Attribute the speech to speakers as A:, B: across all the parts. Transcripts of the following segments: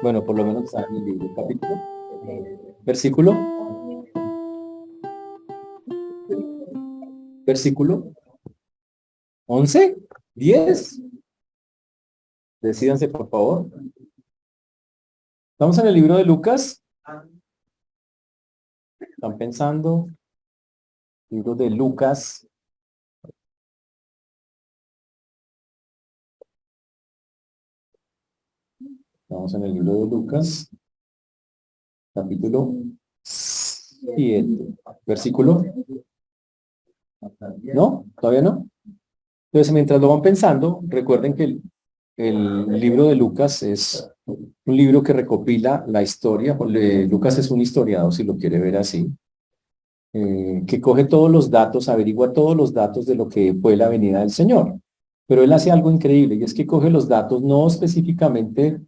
A: Bueno, por lo menos está en el libro, capítulo, versículo, versículo 11, 10. Decídanse, por favor. Estamos en el libro de Lucas. ¿Están pensando? Libro de Lucas. Estamos en el libro de Lucas, capítulo 7. Versículo. ¿No? ¿Todavía no? Entonces, mientras lo van pensando, recuerden que el libro de Lucas es un libro que recopila la historia. Lucas es un historiador, si lo quiere ver así, que coge todos los datos, averigua todos los datos de lo que fue la venida del Señor. Pero él hace algo increíble, y es que coge los datos no específicamente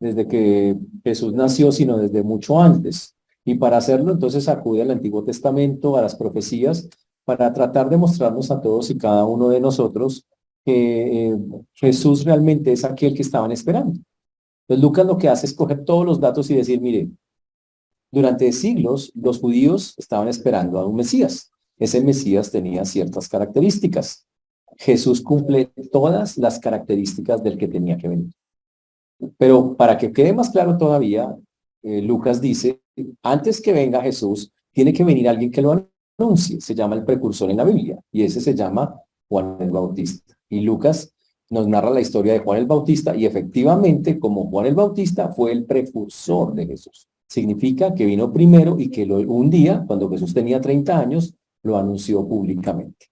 A: desde que Jesús nació, sino desde mucho antes. Y para hacerlo, entonces acude al Antiguo Testamento, a las profecías, para tratar de mostrarnos a todos y cada uno de nosotros que Jesús realmente es aquel que estaban esperando. Entonces Lucas lo que hace es coger todos los datos y decir, mire, durante siglos, los judíos estaban esperando a un Mesías. Ese Mesías tenía ciertas características. Jesús cumple todas las características del que tenía que venir. Pero para que quede más claro todavía, Lucas dice, antes que venga Jesús, tiene que venir alguien que lo anuncie. Se llama el precursor en la Biblia, y ese se llama Juan el Bautista. Y Lucas nos narra la historia de Juan el Bautista, y efectivamente, como Juan el Bautista fue el precursor de Jesús. Significa que vino primero y que un día, cuando Jesús tenía 30 años, lo anunció públicamente.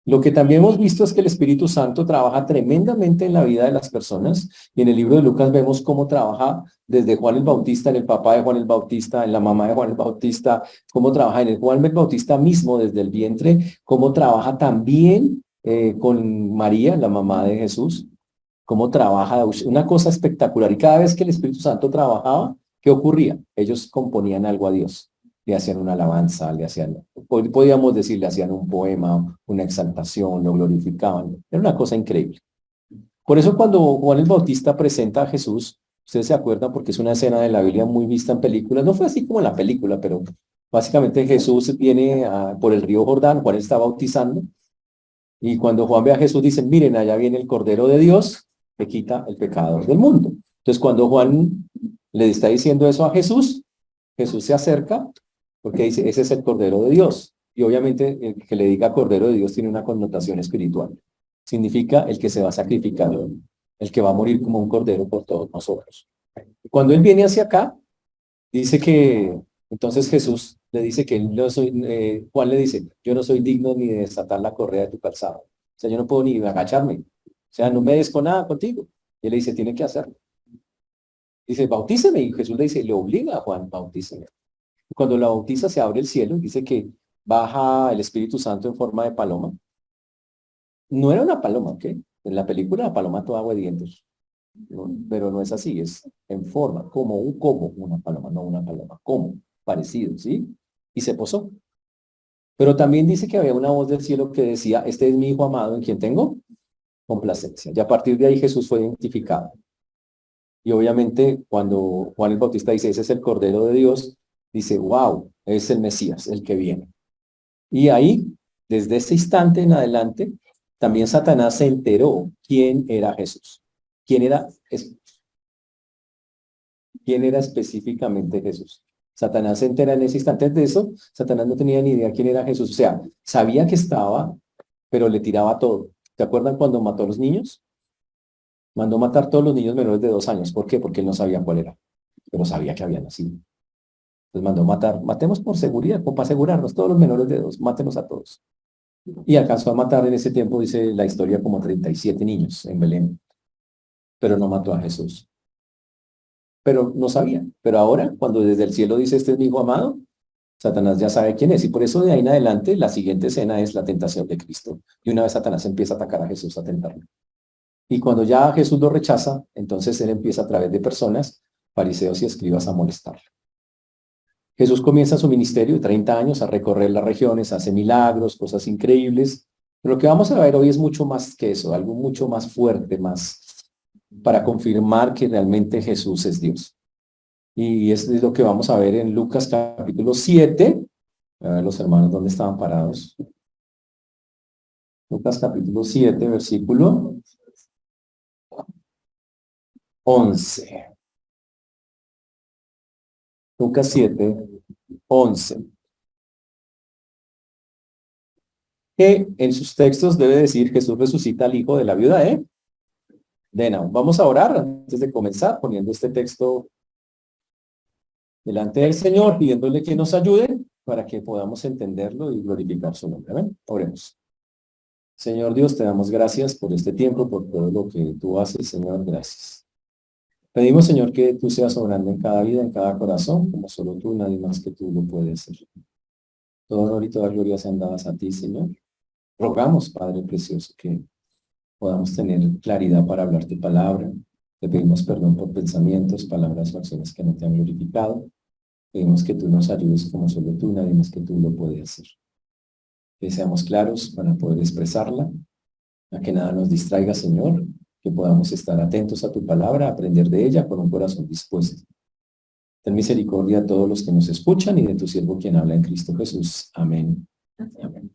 A: Lo que también hemos visto es que el Espíritu Santo trabaja tremendamente en la vida de las personas, y en el libro de Lucas vemos cómo trabaja desde Juan el Bautista, en el papá de Juan el Bautista, en la mamá de Juan el Bautista, cómo trabaja en el Juan el Bautista mismo desde el vientre, cómo trabaja también con María, la mamá de Jesús, cómo trabaja, una cosa espectacular. Y cada vez que el Espíritu Santo trabajaba, ¿qué ocurría? Ellos componían algo a Dios, le hacían una alabanza, le hacían, podíamos decir, le hacían un poema, una exaltación, lo glorificaban. Era una cosa increíble. Por eso cuando Juan el Bautista presenta a Jesús, ustedes se acuerdan porque es una escena de la Biblia muy vista en películas, no fue así como en la película, pero básicamente Jesús viene por el río Jordán, Juan está bautizando, y cuando Juan ve a Jesús, dicen, miren, allá viene el Cordero de Dios que quita el pecado del mundo. Entonces, cuando Juan le está diciendo eso a Jesús, Jesús se acerca porque dice, ese es el Cordero de Dios. Y obviamente el que le diga Cordero de Dios tiene una connotación espiritual. Significa el que se va a sacrificar, el que va a morir como un cordero por todos nosotros. Cuando él viene hacia acá, dice que, entonces Jesús le dice que él no soy, Juan le dice, yo no soy digno ni de desatar la correa de tu calzado. O sea, yo no puedo ni agacharme. O sea, no me des con nada contigo. Y él le dice, tiene que hacerlo. Dice, bautíceme. Y Jesús le dice, le obliga a Juan, bautíceme. Cuando la bautiza se abre el cielo y dice que baja el Espíritu Santo en forma de paloma. No era una paloma, ¿ok? En la película la paloma toda dientes, ¿no? Pero no es así, es en forma, como una paloma, no una paloma, como, parecido, ¿sí? Y se posó. Pero también dice que había una voz del cielo que decía, este es mi hijo amado en quien tengo complacencia. Y a partir de ahí Jesús fue identificado. Y obviamente cuando Juan el Bautista dice, ese es el Cordero de Dios, dice, wow, es el Mesías, el que viene. Y ahí, desde ese instante en adelante, también Satanás se enteró quién era Jesús. ¿Quién era, quién era específicamente Jesús? Satanás se entera en ese instante de eso. Satanás no tenía ni idea quién era Jesús. O sea, sabía que estaba, pero le tiraba todo. ¿Se acuerdan cuando mató a los niños? Mandó matar todos los niños menores de 2 años. ¿Por qué? Porque él no sabía cuál era, pero sabía que había nacido. Entonces mandó matar, matemos por seguridad, para asegurarnos, todos los menores de 2, mátenos a todos. Y alcanzó a matar en ese tiempo, dice la historia, como 37 niños en Belén, pero no mató a Jesús. Pero no sabía. Pero ahora, cuando desde el cielo dice, este es mi hijo amado, Satanás ya sabe quién es. Y por eso de ahí en adelante, la siguiente escena es la tentación de Cristo. Y una vez Satanás empieza a atacar a Jesús, a tentarlo. Y cuando ya Jesús lo rechaza, entonces él empieza a través de personas, fariseos y escribas, a molestarlo. Jesús comienza su ministerio de 30 años a recorrer las regiones, hace milagros, cosas increíbles. Pero lo que vamos a ver hoy es mucho más que eso, algo mucho más fuerte, más para confirmar que realmente Jesús es Dios. Y esto es lo que vamos a ver en Lucas capítulo 7. A ver los hermanos dónde estaban parados. Lucas capítulo 7, versículo 11. Lucas 7, 11. Que en sus textos debe decir Jesús resucita al hijo de la viuda de Naúm. Vamos a orar antes de comenzar poniendo este texto delante del Señor, pidiéndole que nos ayude para que podamos entenderlo y glorificar su nombre. Amén. Oremos. Señor Dios, te damos gracias por este tiempo, por todo lo que tú haces, Señor, gracias. Pedimos, Señor, que tú seas obrando en cada vida, en cada corazón, como solo tú, nadie más que tú lo puede hacer. Todo honor y toda gloria sean dadas a ti, Señor. Rogamos, Padre precioso, que podamos tener claridad para hablar tu palabra. Te pedimos perdón por pensamientos, palabras o acciones que no te han glorificado. Pedimos que tú nos ayudes como solo tú, nadie más que tú lo puede hacer. Que seamos claros para poder expresarla, a que nada nos distraiga, Señor, que podamos estar atentos a tu palabra, aprender de ella con un corazón dispuesto. Ten misericordia a todos los que nos escuchan y de tu siervo quien habla en Cristo Jesús. Amén. Amén.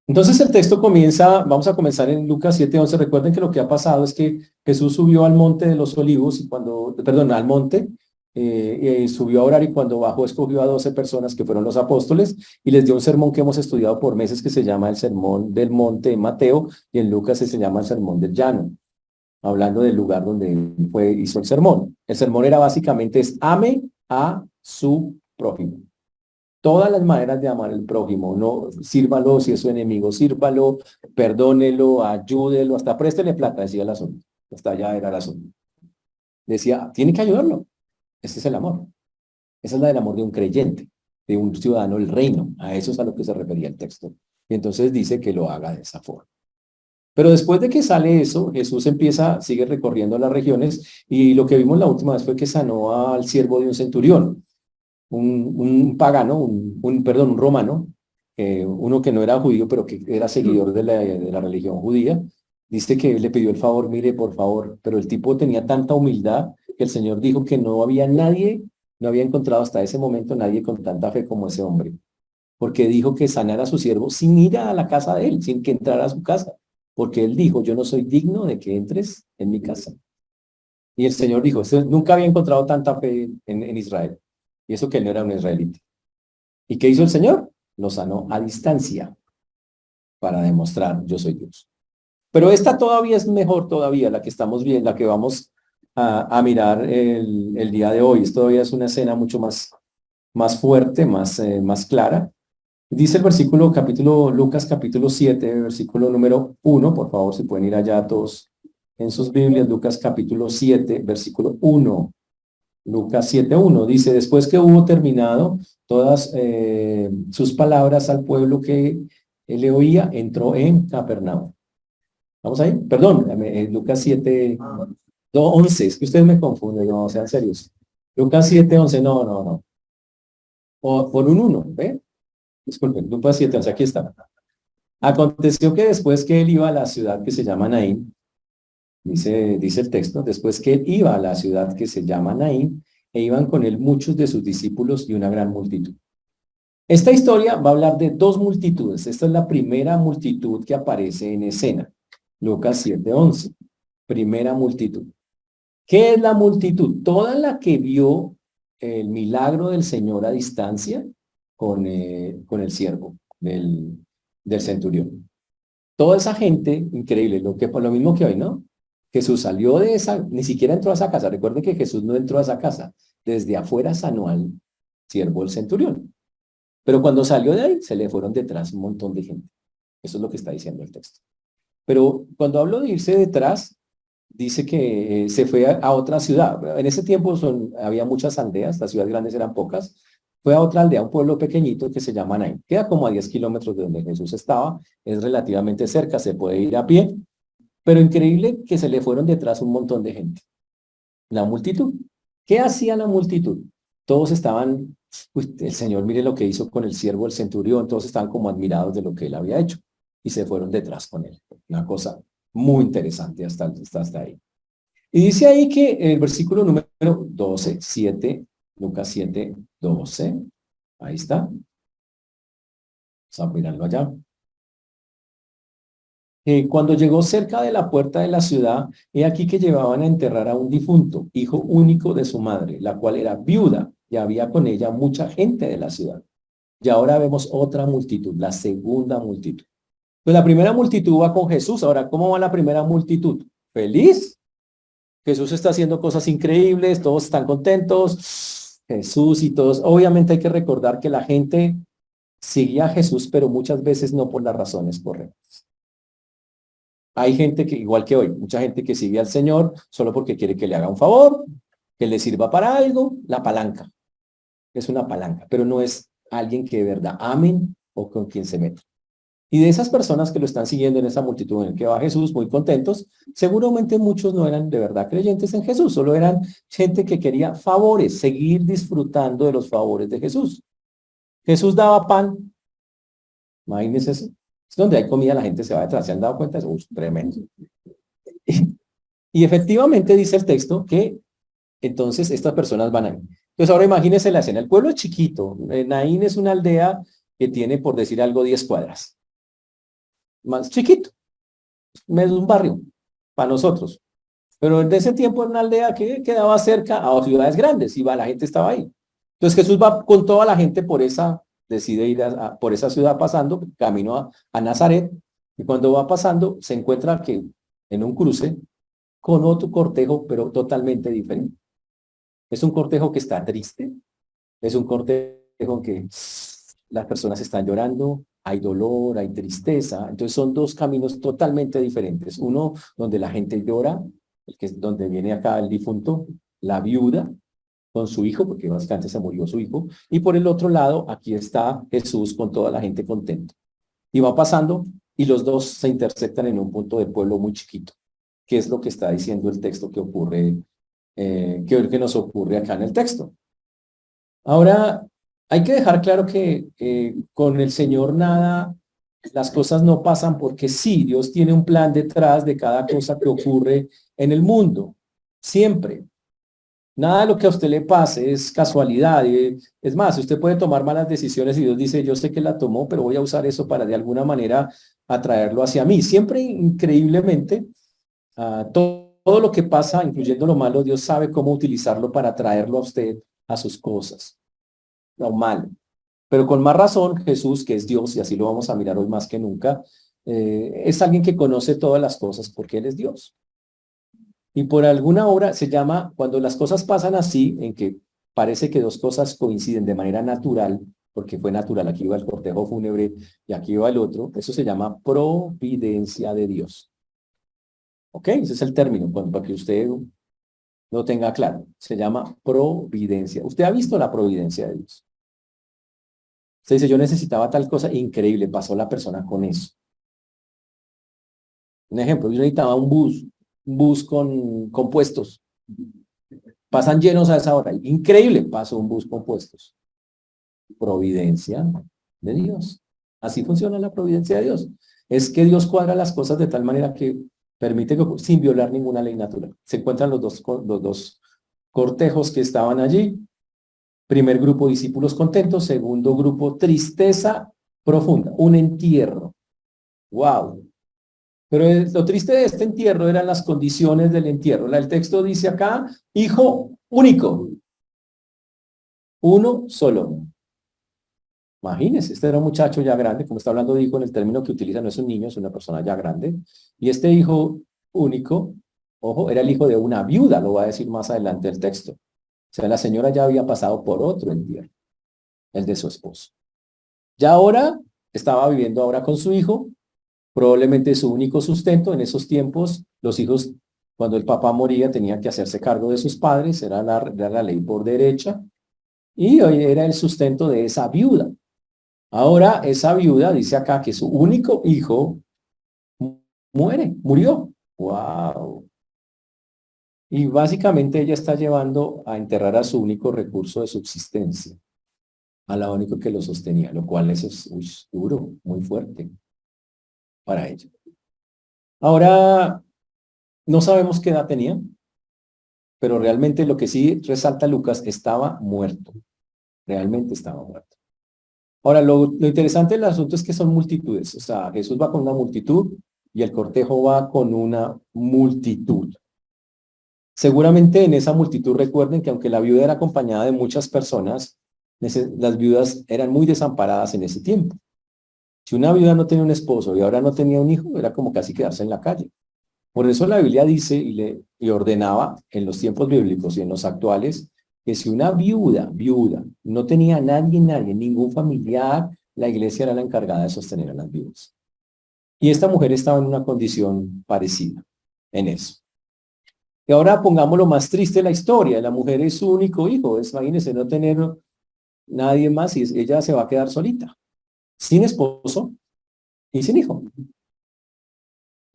A: Entonces el texto comienza, vamos a comenzar en Lucas 7:11. Recuerden que lo que ha pasado es que Jesús subió al monte de los olivos y al monte, subió a orar y cuando bajó escogió a 12 personas que fueron los apóstoles y les dio un sermón que hemos estudiado por meses que se llama el Sermón del Monte en Mateo y en Lucas se llama el Sermón del Llano, hablando del lugar donde hizo el sermón. El sermón era básicamente ame a su prójimo. Todas las maneras de amar al prójimo, no sírvalo si es su enemigo, sírvalo, perdónelo, ayúdelo, hasta préstele plata, decía el asunto. Hasta allá era el asunto. Decía, tiene que ayudarlo. Ese es el amor. Esa es la del amor de un creyente, de un ciudadano del reino. A eso es a lo que se refería el texto. Y entonces dice que lo haga de esa forma. Pero después de que sale eso, Jesús sigue recorriendo las regiones y lo que vimos la última vez fue que sanó al siervo de un centurión. Un pagano, un romano, uno que no era judío, pero que era seguidor de la religión judía, dice que le pidió el favor, mire, por favor, pero el tipo tenía tanta humildad que el Señor dijo que no había encontrado hasta ese momento nadie con tanta fe como ese hombre, porque dijo que sanara a su siervo sin ir a la casa de él, sin que entrara a su casa, porque él dijo, yo no soy digno de que entres en mi casa. Y el Señor dijo, nunca había encontrado tanta fe en Israel. Y eso que él no era un israelita. ¿Y qué hizo el Señor? Lo sanó a distancia para demostrar yo soy Dios. Pero esta todavía es mejor todavía, la que estamos viendo, la que vamos a mirar el día de hoy. Esto todavía es una escena mucho más fuerte, más clara. Dice el Lucas capítulo 7, versículo número 1. Por favor, si pueden ir allá todos en sus Biblias. Lucas capítulo 7, versículo 1. Lucas 7:1 dice, después que hubo terminado todas sus palabras al pueblo que le oía, entró en Capernaum. ¿Vamos ahí? Perdón, Lucas 7:11, es que ustedes me confunden, no, sean serios. Lucas 7:11, no. O por un 1, ¿ve? Disculpen, Lucas 7:11, aquí está. Aconteció que después que él iba a la ciudad que se llama Naín, dice el texto, después que él iba a la ciudad que se llama Naín, e iban con él muchos de sus discípulos y una gran multitud. Esta historia va a hablar de dos multitudes. Esta es la primera multitud que aparece en escena. Lucas 7:11. Primera multitud. ¿Qué es la multitud? Toda la que vio el milagro del Señor a distancia con el siervo del centurión. Toda esa gente, increíble, lo mismo que hoy, ¿no? Jesús salió de ni siquiera entró a esa casa. Recuerden que Jesús no entró a esa casa. Desde afuera sanó al siervo del centurión. Pero cuando salió de ahí, se le fueron detrás un montón de gente. Eso es lo que está diciendo el texto. Pero cuando hablo de irse detrás, dice que se fue a otra ciudad. En ese tiempo había muchas aldeas, las ciudades grandes eran pocas. Fue a otra aldea, un pueblo pequeñito que se llama Naín. Queda como a 10 kilómetros de donde Jesús estaba. Es relativamente cerca, se puede ir a pie. Pero increíble que se le fueron detrás un montón de gente. La multitud. ¿Qué hacía la multitud? Todos estaban, el Señor mire lo que hizo con el siervo del centurión, todos estaban como admirados de lo que él había hecho y se fueron detrás con él. Una cosa muy interesante hasta ahí. Y dice ahí que el versículo número 12, 7, Lucas 7, 12, ahí está, vamos a mirarlo allá. Cuando llegó cerca de la puerta de la ciudad, he aquí que llevaban a enterrar a un difunto, hijo único de su madre, la cual era viuda, y había con ella mucha gente de la ciudad. Y ahora vemos otra multitud, la segunda multitud. Pues la primera multitud va con Jesús. Ahora, ¿cómo va la primera multitud? Feliz. Jesús está haciendo cosas increíbles, todos están contentos. Jesús y todos. Obviamente hay que recordar que la gente seguía a Jesús, pero muchas veces no por las razones correctas. Hay gente que, igual que hoy, mucha gente que sigue al Señor solo porque quiere que le haga un favor, que le sirva para algo, la palanca. Es una palanca, pero no es alguien que de verdad amen o con quien se meta. Y de esas personas que lo están siguiendo en esa multitud en el que va Jesús, muy contentos, seguramente muchos no eran de verdad creyentes en Jesús, solo eran gente que quería favores, seguir disfrutando de los favores de Jesús. Jesús daba pan, imagínense eso. Es donde hay comida, la gente se va detrás. ¿Se han dado cuenta? Es tremendo. Y efectivamente dice el texto que entonces estas personas van ahí. Entonces ahora imagínense la escena. El pueblo es chiquito. Naín es una aldea que tiene, por decir algo, 10 cuadras. Más chiquito. Es un barrio para nosotros. Pero en ese tiempo era una aldea que quedaba cerca a ciudades grandes y la gente estaba ahí. Entonces Jesús va con toda la gente por decide ir por esa ciudad pasando, camino a Nazaret, y cuando va pasando se encuentra que en un cruce con otro cortejo, pero totalmente diferente. Es un cortejo que está triste, es un cortejo que las personas están llorando, hay dolor, hay tristeza. Entonces son dos caminos totalmente diferentes. Uno donde la gente llora, que es donde viene acá el difunto, la viuda con su hijo, porque básicamente se murió su hijo. Y por el otro lado, aquí está Jesús con toda la gente contenta. Y va pasando y los dos se intersectan en un punto del pueblo muy chiquito, que es lo que está diciendo el texto que ocurre, que nos ocurre acá en el texto. Ahora, hay que dejar claro que con el Señor nada, las cosas no pasan porque sí, Dios tiene un plan detrás de cada cosa que ocurre en el mundo, siempre. Nada de lo que a usted le pase es casualidad. Es más, usted puede tomar malas decisiones y Dios dice, yo sé que la tomó, pero voy a usar eso para de alguna manera atraerlo hacia mí. Siempre, increíblemente, todo lo que pasa, incluyendo lo malo, Dios sabe cómo utilizarlo para atraerlo a usted a sus cosas, lo malo. Pero con más razón, Jesús, que es Dios, y así lo vamos a mirar hoy más que nunca, es alguien que conoce todas las cosas porque Él es Dios. Y por alguna hora se llama, cuando las cosas pasan así, en que parece que dos cosas coinciden de manera natural, porque fue natural, aquí iba el cortejo fúnebre y aquí iba el otro, eso se llama providencia de Dios. ¿Ok? Ese es el término, para que usted lo tenga claro. Se llama providencia. Usted ha visto la providencia de Dios. Usted dice, yo necesitaba tal cosa, increíble, pasó la persona con eso. Un ejemplo, yo necesitaba un bus con compuestos. Pasan llenos a esa hora. Increíble, pasó un bus con puestos. Providencia de Dios. Así funciona la providencia de Dios. Es que Dios cuadra las cosas de tal manera que permite que, sin violar ninguna ley natural. Se encuentran los dos cortejos que estaban allí. Primer grupo, discípulos contentos. Segundo grupo, tristeza profunda. Un entierro. ¡Wow! Pero lo triste de este entierro eran las condiciones del entierro. El texto dice acá, hijo único. Uno solo. Imagínense, este era un muchacho ya grande, como está hablando de hijo en el término que utiliza, no es un niño, es una persona ya grande. Y este hijo único, ojo, era el hijo de una viuda, lo va a decir más adelante el texto. O sea, la señora ya había pasado por otro entierro, el de su esposo. Ya ahora estaba viviendo ahora con su hijo, probablemente su único sustento. En esos tiempos, los hijos, cuando el papá moría, tenían que hacerse cargo de sus padres, era la ley por derecha, y hoy era el sustento de esa viuda. Ahora esa viuda dice acá que su único hijo murió. ¡Wow! Y básicamente ella está llevando a enterrar a su único recurso de subsistencia, a la único que lo sostenía, lo cual eso es duro, muy fuerte para ella. Ahora, no sabemos qué edad tenía. pero realmente lo que sí resalta Lucas, estaba muerto, realmente estaba muerto. Ahora, lo interesante del asunto es que son multitudes, o sea, Jesús va con una multitud y el cortejo va con una multitud. Seguramente en esa multitud recuerden que aunque la viuda era acompañada de muchas personas, las viudas eran muy desamparadas en ese tiempo. Si una viuda no tenía un esposo y ahora no tenía un hijo, era como casi quedarse en la calle. Por eso la Biblia dice y ordenaba en los tiempos bíblicos y en los actuales que si una viuda, no tenía nadie, ningún familiar, la iglesia era la encargada de sostener a las viudas. Y esta mujer estaba en una condición parecida en eso. Y ahora pongamos lo más triste de la historia. La mujer es su único hijo. Imagínense no tener nadie más y ella se va a quedar solita, sin esposo y sin hijo.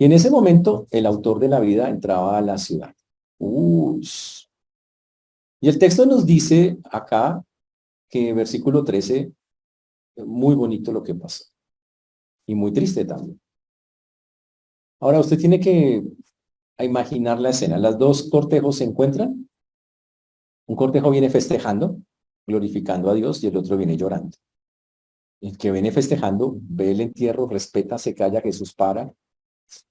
A: Y en ese momento el autor de la vida entraba a la ciudad. Uy. Y el texto nos dice acá que versículo 13, muy bonito lo que pasó. Y muy triste también. Ahora usted tiene que imaginar la escena. Las dos cortejos se encuentran. Un cortejo viene festejando, glorificando a Dios, y el otro viene llorando. El que viene festejando, ve el entierro, respeta, se calla, Jesús para,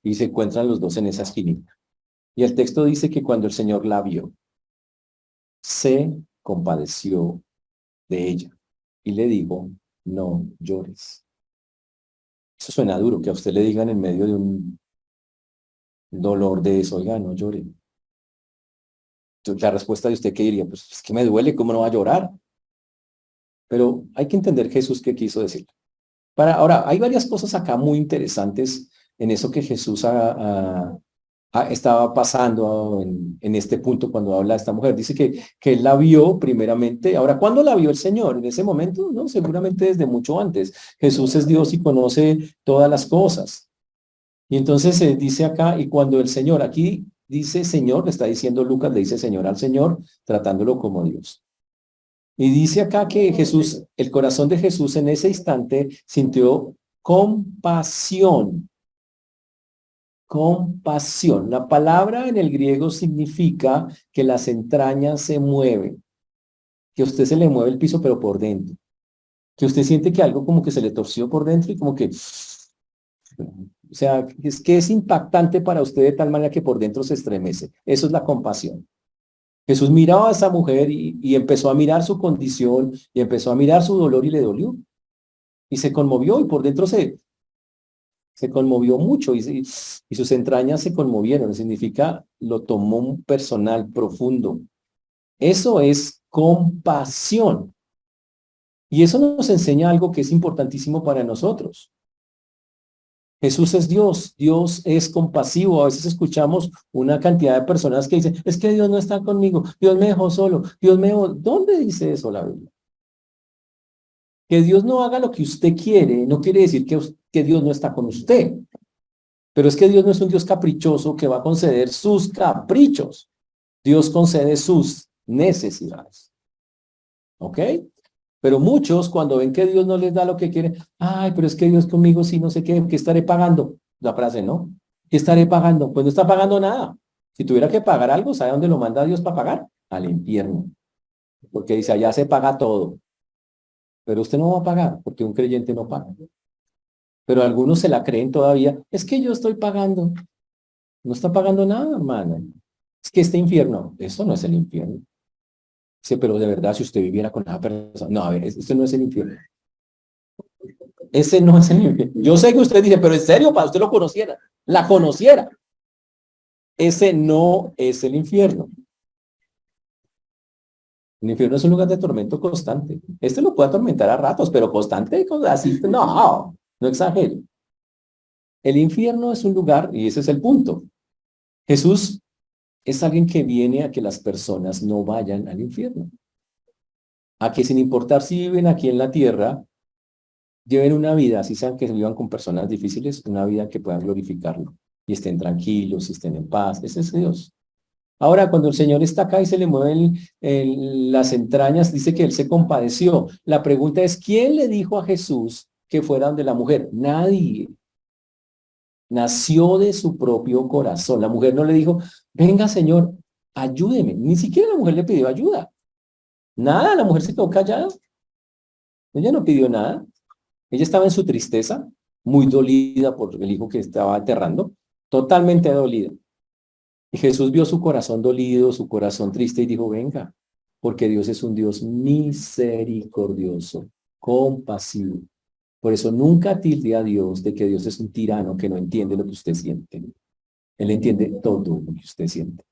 A: y se encuentran los dos en esa esquinita. Y el texto dice que cuando el Señor la vio, se compadeció de ella y le dijo, no llores. Eso suena duro, que a usted le digan en medio de un dolor de eso, oiga, no llore. Entonces, la respuesta de usted, ¿qué diría? Pues es que me duele, ¿cómo no va a llorar? Pero hay que entender Jesús qué quiso decir. Ahora, hay varias cosas acá muy interesantes en eso que Jesús estaba pasando en este punto cuando habla de esta mujer. Dice que él la vio primeramente. Ahora, ¿cuándo la vio el Señor? ¿En ese momento? No, seguramente desde mucho antes. Jesús es Dios y conoce todas las cosas. Y entonces se dice acá, y cuando el Señor, aquí dice Señor, le está diciendo Lucas, le dice Señor al Señor, tratándolo como Dios. Y dice acá que Jesús, el corazón de Jesús en ese instante sintió compasión. Compasión. La palabra en el griego significa que las entrañas se mueven, que a usted se le mueve el piso, pero por dentro. Que usted siente que algo como que se le torció por dentro y como que, o sea, es que es impactante para usted de tal manera que por dentro se estremece. Eso es la compasión. Jesús miraba a esa mujer y empezó a mirar su condición y empezó a mirar su dolor y le dolió. Y se conmovió y por dentro se conmovió mucho y sus entrañas se conmovieron. Significa, lo tomó personal, profundo. Eso es compasión. Y eso nos enseña algo que es importantísimo para nosotros. Jesús es Dios, Dios es compasivo. A veces escuchamos una cantidad de personas que dicen, es que Dios no está conmigo, Dios me dejó solo, Dios me dejó. ¿Dónde dice eso la Biblia? Que Dios no haga lo que usted quiere, no quiere decir que Dios no está con usted. Pero es que Dios no es un Dios caprichoso que va a conceder sus caprichos. Dios concede sus necesidades. ¿Ok? Pero muchos cuando ven que Dios no les da lo que quieren, ay, pero es que Dios conmigo sí no sé qué estaré pagando. La frase, ¿no? ¿Qué estaré pagando? Pues no está pagando nada. Si tuviera que pagar algo, ¿sabe dónde lo manda Dios para pagar? Al infierno. Porque dice, allá se paga todo. Pero usted no va a pagar porque un creyente no paga. Pero algunos se la creen todavía. Es que yo estoy pagando. No está pagando nada, hermano. Es que este infierno, eso no es el infierno. Sí, pero de verdad, si usted viviera con esa persona, no, a ver, este no es el infierno. Ese no es el infierno. Yo sé que usted dice, pero en serio, para usted lo conociera, la conociera. Ese no es el infierno. El infierno es un lugar de tormento constante. Este lo puede atormentar a ratos, pero constante, así, no exagere. El infierno es un lugar, y ese es el punto. Jesús es alguien que viene a que las personas no vayan al infierno. A que sin importar si viven aquí en la tierra, lleven una vida, así sean que vivan con personas difíciles, una vida que puedan glorificarlo y estén tranquilos y estén en paz. Ese es Dios. Ahora, cuando el Señor está acá y se le mueven las entrañas, dice que Él se compadeció. La pregunta es, ¿quién le dijo a Jesús que fuera donde la mujer? Nadie. Nació de su propio corazón. La mujer no le dijo, venga, Señor, ayúdeme. Ni siquiera la mujer le pidió ayuda. Nada, la mujer se quedó callada. Ella no pidió nada. Ella estaba en su tristeza, muy dolida por el hijo que estaba enterrando, totalmente dolida. Y Jesús vio su corazón dolido, su corazón triste y dijo, venga, porque Dios es un Dios misericordioso, compasivo. Por eso nunca tilde a Dios de que Dios es un tirano que no entiende lo que usted siente. Él entiende todo lo que usted siente.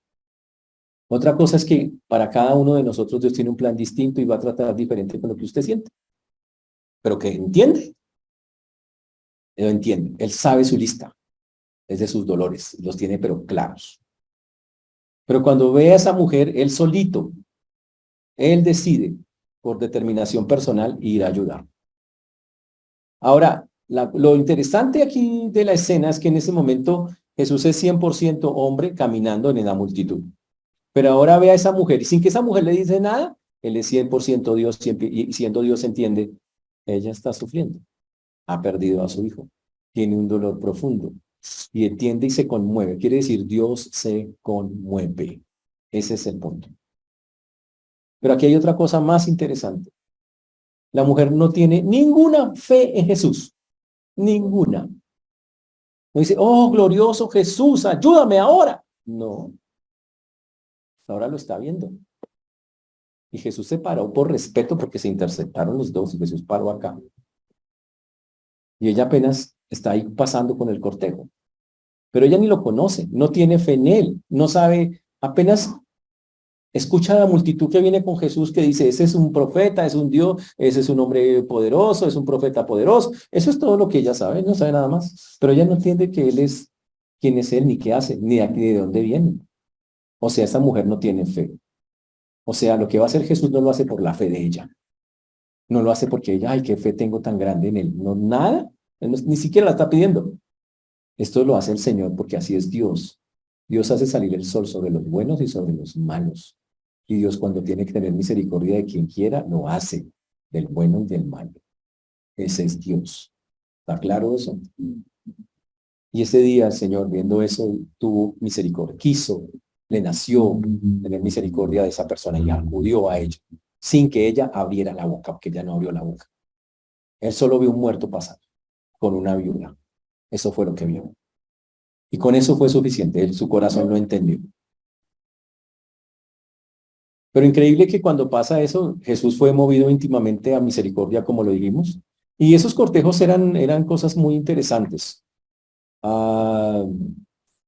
A: Otra cosa es que para cada uno de nosotros Dios tiene un plan distinto y va a tratar diferente con lo que usted siente. Pero que entiende, lo entiende. Él sabe su lista, es de sus dolores, los tiene pero claros. Pero cuando ve a esa mujer, él solito, él decide por determinación personal ir a ayudar. Ahora, lo interesante aquí de la escena es que en ese momento Jesús es 100% hombre caminando en la multitud. Pero ahora ve a esa mujer y sin que esa mujer le dice nada, él es 100% Dios y siendo Dios entiende, ella está sufriendo, ha perdido a su hijo, tiene un dolor profundo y entiende y se conmueve. Quiere decir, Dios se conmueve. Ese es el punto. Pero aquí hay otra cosa más interesante. La mujer no tiene ninguna fe en Jesús. Ninguna. No dice, oh, glorioso Jesús, ayúdame ahora. No. Ahora lo está viendo. Y Jesús se paró por respeto porque se interceptaron los dos y Jesús paró acá. Y ella apenas está ahí pasando con el cortejo. Pero ella ni lo conoce, no tiene fe en él, no sabe, apenas escucha a la multitud que viene con Jesús que dice, ese es un profeta, es un Dios, ese es un hombre poderoso, es un profeta poderoso. Eso es todo lo que ella sabe, no sabe nada más. Pero ella no entiende que él es, quién es él, ni qué hace, ni de dónde viene. O sea, esa mujer no tiene fe. O sea, lo que va a hacer Jesús no lo hace por la fe de ella. No lo hace porque ella, ay, qué fe tengo tan grande en él. No, nada. Él ni siquiera la está pidiendo. Esto lo hace el Señor porque así es Dios. Dios hace salir el sol sobre los buenos y sobre los malos. Y Dios cuando tiene que tener misericordia de quien quiera, lo hace, del bueno y del malo. Ese es Dios. ¿Está claro eso? Y ese día el Señor, viendo eso, tuvo misericordia. Quiso, le nació tener misericordia de esa persona y acudió a ella, sin que ella abriera la boca, porque ella no abrió la boca. Él solo vio un muerto pasar con una viuda. Eso fue lo que vio. Y con eso fue suficiente. Él, su corazón lo entendió. Pero increíble que cuando pasa eso, Jesús fue movido íntimamente a misericordia, como lo dijimos. Y esos cortejos eran cosas muy interesantes.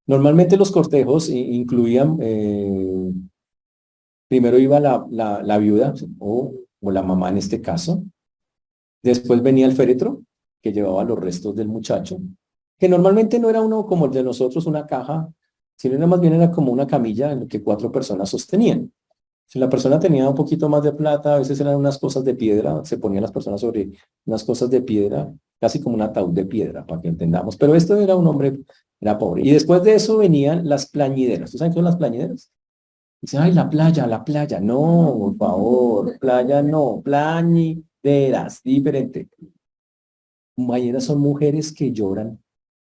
A: Normalmente los cortejos incluían, primero iba la viuda o la mamá en este caso. Después venía el féretro, que llevaba los restos del muchacho, que normalmente no era uno como el de nosotros, una caja, sino era más bien era como una camilla en la que 4 personas sostenían. Si la persona tenía un poquito más de plata, a veces eran unas cosas de piedra, se ponían las personas sobre unas cosas de piedra, casi como un ataúd de piedra, para que entendamos. Pero esto era un hombre, era pobre. Y después de eso venían las plañideras. ¿Tú sabes qué son las plañideras? Dice, ay, la playa, la playa. No, por favor, playa no, plañideras, diferente. Plañideras son mujeres que lloran,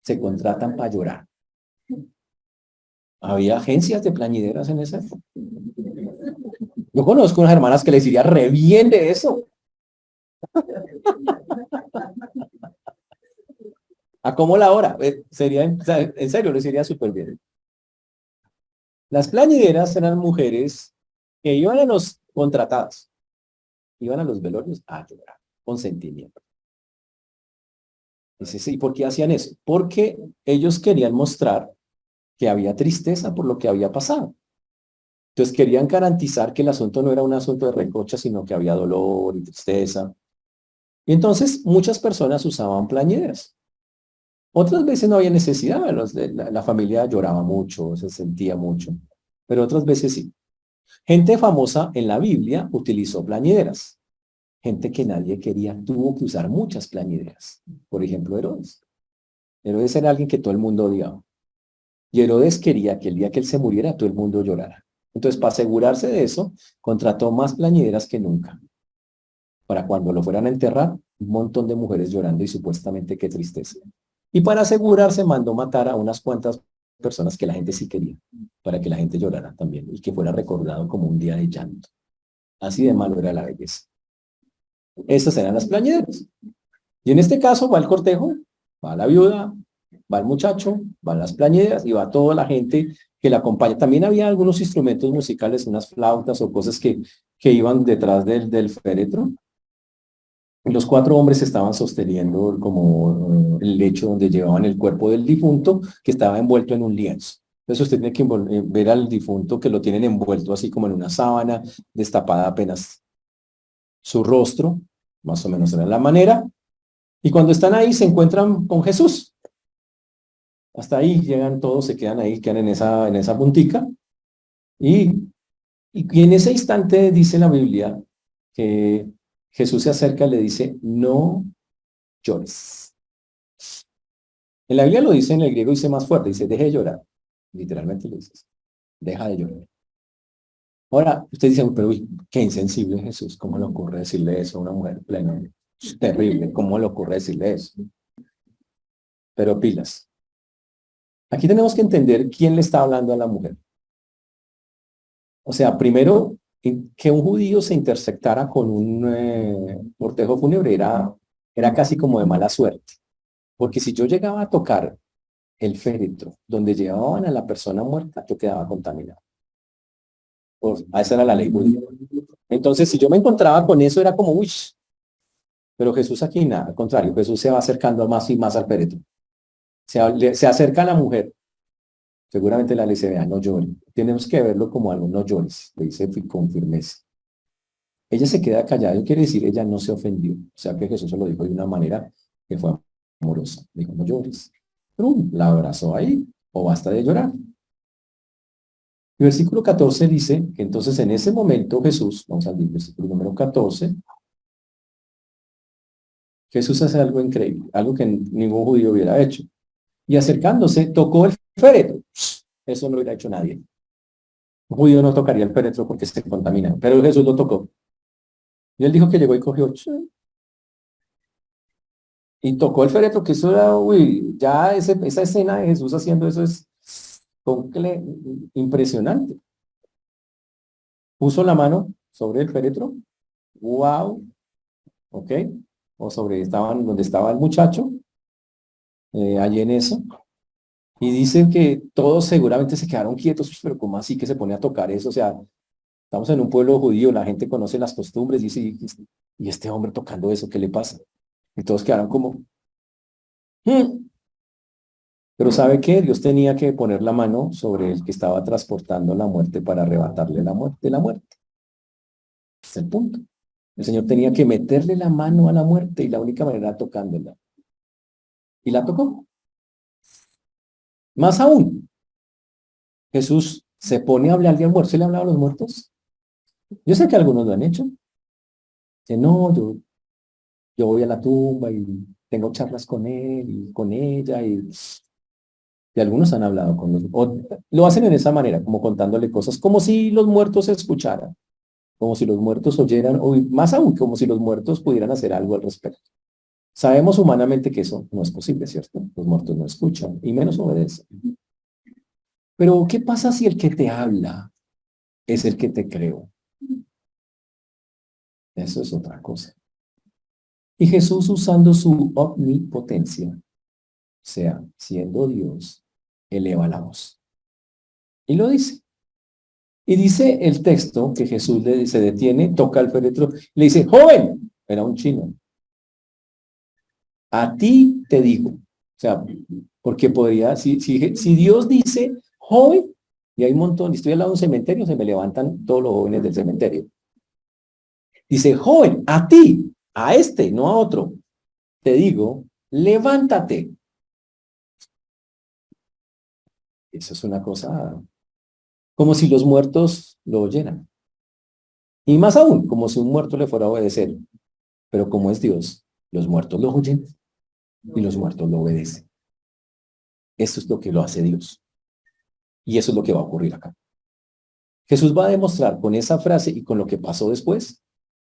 A: se contratan para llorar. Había agencias de plañideras en esa época. Yo conozco unas hermanas que les iría re bien de eso. ¿A cómo la hora? Sería, en serio, les iría súper bien. Las plañideras eran mujeres que iban a los contratadas, iban a los velorios a llorar, con sentimiento. ¿Y por qué hacían eso? Porque ellos querían mostrar que había tristeza por lo que había pasado. Entonces querían garantizar que el asunto no era un asunto de recocha, sino que había dolor y tristeza. Y entonces muchas personas usaban plañideras. Otras veces no había necesidad, la familia lloraba mucho, se sentía mucho, pero otras veces sí. Gente famosa en la Biblia utilizó plañideras. Gente que nadie quería tuvo que usar muchas plañideras. Por ejemplo, Herodes. Herodes era alguien que todo el mundo odiaba. Y Herodes quería que el día que él se muriera, todo el mundo llorara. Entonces, para asegurarse de eso, contrató más plañideras que nunca. Para cuando lo fueran a enterrar, un montón de mujeres llorando y supuestamente qué tristeza. Y para asegurarse mandó matar a unas cuantas personas que la gente sí quería, para que la gente llorara también y que fuera recordado como un día de llanto. Así de malo era la belleza. Estas eran las plañideras. Y en este caso va el cortejo, va la viuda, va el muchacho, van las plañideras y va toda la gente que la acompaña. También había algunos instrumentos musicales, unas flautas o cosas que iban detrás del féretro. Los 4 hombres estaban sosteniendo como el lecho donde llevaban el cuerpo del difunto que estaba envuelto en un lienzo. Entonces usted tiene que ver al difunto que lo tienen envuelto así como en una sábana, destapada apenas su rostro, más o menos era la manera. Y cuando están ahí se encuentran con Jesús. Hasta ahí llegan todos, se quedan ahí, quedan en esa puntica. Y en ese instante dice la Biblia que Jesús se acerca y le dice, no llores. En la Biblia lo dice en el griego, dice más fuerte, dice, deje de llorar. Literalmente lo dice, deja de llorar. Ahora, ustedes dicen, pero uy, qué insensible Jesús, ¿cómo le ocurre decirle eso a una mujer plena? Es terrible, ¿cómo le ocurre decirle eso? Pero pilas. Aquí tenemos que entender quién le está hablando a la mujer. O sea, primero, que un judío se intersectara con un cortejo fúnebre era casi como de mala suerte. Porque si yo llegaba a tocar el féretro donde llevaban a la persona muerta, yo quedaba contaminado. Esa era la ley judía. Entonces, si yo me encontraba con eso, era como, uy, pero Jesús aquí nada, al contrario, Jesús se va acercando más y más al féretro. Se acerca a la mujer. Seguramente la ley se vea, no llores. Tenemos que verlo como algo, no llores, le dice con firmeza. Ella se queda callada, quiere decir, ella no se ofendió. O sea que Jesús se lo dijo de una manera que fue amorosa. Dijo, no llores. ¡Prum! La abrazó ahí, o basta de llorar. El versículo 14 dice que entonces en ese momento Jesús, vamos al versículo número 14, Jesús hace algo increíble, algo que ningún judío hubiera hecho. Y acercándose, tocó el féretro. Eso no lo hubiera hecho nadie. Un judío no tocaría el féretro porque se contamina, pero Jesús lo tocó. Y él dijo que llegó y cogió, y tocó el féretro, que eso era, uy, ya esa escena de Jesús haciendo eso es impresionante. Puso la mano sobre el féretro, wow, ok, o donde estaba el muchacho, allí en eso, y dicen que todos seguramente se quedaron quietos, pero ¿cómo así que se pone a tocar eso? O sea, estamos en un pueblo judío, la gente conoce las costumbres, dice, y este hombre tocando eso, ¿qué le pasa? Y todos quedaron como, "Hmm". Pero ¿sabe qué? Dios tenía que poner la mano sobre el que estaba transportando la muerte para arrebatarle la muerte. Ese es el punto. El Señor tenía que meterle la mano a la muerte y la única manera era tocándola. Y la tocó. Más aún, Jesús se pone a hablarle al muerto. ¿Se le ha hablado a los muertos? Yo sé que algunos lo han hecho. Que no, yo voy a la tumba y tengo charlas con él y con ella y algunos han hablado con los, o lo hacen en esa manera, como contándole cosas, como si los muertos escucharan, como si los muertos oyeran, o más aún, como si los muertos pudieran hacer algo al respecto. Sabemos humanamente que eso no es posible, ¿cierto? Los muertos no escuchan y menos obedecen. Pero, ¿qué pasa si el que te habla es el que te creó? Eso es otra cosa. Y Jesús, usando su omnipotencia, o sea, siendo Dios, eleva la voz. Y lo dice. Y dice el texto que Jesús se detiene, toca el féretro, le dice, joven, era un chino, a ti te digo. O sea, porque podría, si Dios dice, joven, y hay un montón, estoy al lado de un cementerio, se me levantan todos los jóvenes del cementerio. Dice, joven, a ti, a este, no a otro, te digo, levántate. Eso es una cosa, como si los muertos lo oyeran. Y más aún, como si un muerto le fuera a obedecer. Pero como es Dios, los muertos lo oyen y los muertos lo obedecen. Eso es lo que lo hace Dios. Y eso es lo que va a ocurrir acá. Jesús va a demostrar con esa frase y con lo que pasó después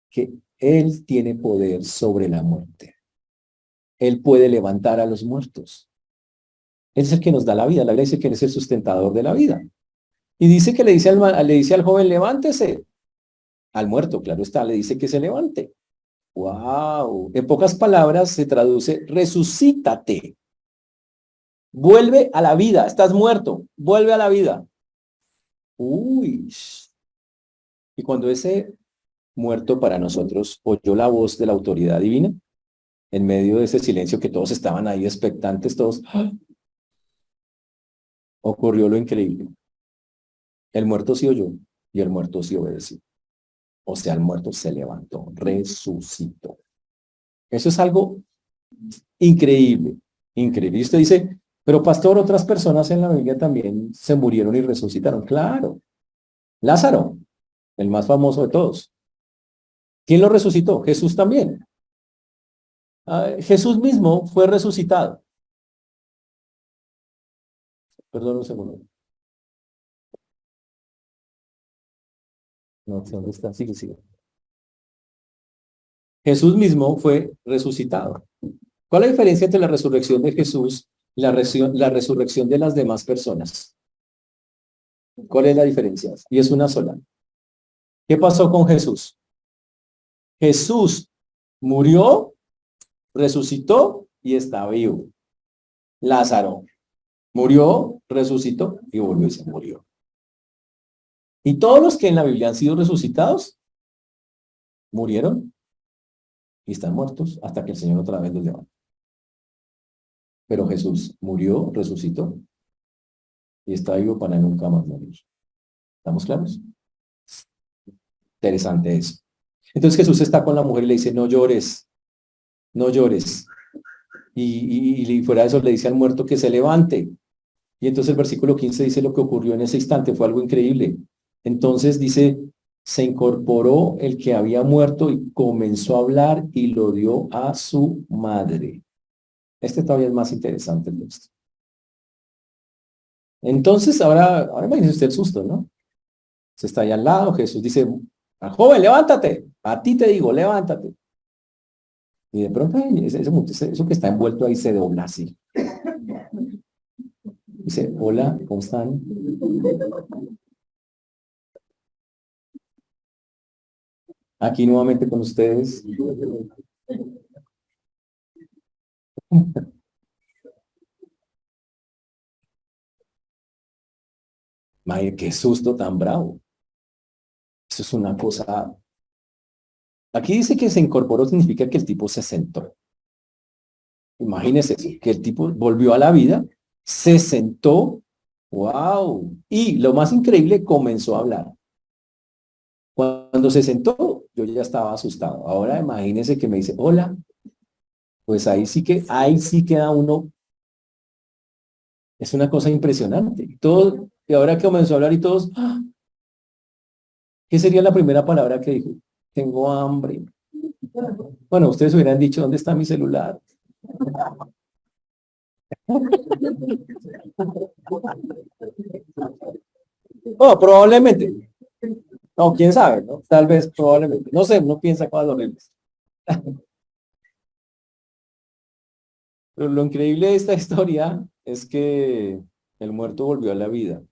A: que Él tiene poder sobre la muerte. Él puede levantar a los muertos. Él es el que nos da la vida. La Biblia dice que Él es el sustentador de la vida. Y dice que le dice al joven, levántese. Al muerto, claro está, le dice que se levante. ¡Wow! En pocas palabras se traduce, resucítate. Vuelve a la vida. Estás muerto. Vuelve a la vida. Uy. Y cuando ese muerto para nosotros oyó la voz de la autoridad divina, en medio de ese silencio que todos estaban ahí expectantes, todos, ¡ah! Ocurrió lo increíble. El muerto sí oyó y el muerto sí obedeció. O sea, el muerto se levantó, resucitó. Eso es algo increíble, increíble. Y usted dice, pero pastor, otras personas en la Biblia también se murieron y resucitaron. Claro, Lázaro, el más famoso de todos. ¿Quién lo resucitó? Jesús también. Jesús mismo fue resucitado. Perdón un segundo. No sé dónde está. Sigue, sigue. Jesús mismo fue resucitado. ¿Cuál es la diferencia entre la resurrección de Jesús y la resurrección de las demás personas? ¿Cuál es la diferencia? Y es una sola. ¿Qué pasó con Jesús? Jesús murió, resucitó y está vivo. Lázaro murió, resucitó y volvió y se murió. Y todos los que en la Biblia han sido resucitados, murieron y están muertos hasta que el Señor otra vez los levanta. Pero Jesús murió, resucitó y está vivo para nunca más morir. ¿Estamos claros? Interesante eso. Entonces Jesús está con la mujer y le dice, no llores, no llores. Y fuera de eso le dice al muerto que se levante. Y entonces el versículo 15 dice lo que ocurrió en ese instante, fue algo increíble. Entonces dice, se incorporó el que había muerto y comenzó a hablar y lo dio a su madre. Este todavía es más interesante el texto. Entonces, ahora imagínese usted el susto, ¿no? Se está ahí al lado, Jesús dice, joven, levántate, a ti te digo, levántate. Y de pronto eso que está envuelto ahí se dobla así. Dice, hola, ¿cómo están? Aquí nuevamente con ustedes. Madre, qué susto tan bravo. Eso es una cosa. Aquí dice que se incorporó, significa que el tipo se sentó. Imagínese eso, que el tipo volvió a la vida, se sentó, wow. Y lo más increíble, comenzó a hablar. Cuando se sentó, yo ya estaba asustado. Ahora imagínese que me dice, hola, pues ahí sí queda uno. Es una cosa impresionante. Todo, y ahora que comenzó a hablar y todos, ¡ah! ¿Qué sería la primera palabra que dijo? Tengo hambre. Bueno, ustedes hubieran dicho, ¿dónde está mi celular? Oh, probablemente. No, quién sabe, ¿no? Tal vez, probablemente. No sé, no piensa cosas horribles. Pero lo increíble de esta historia es que el muerto volvió a la vida,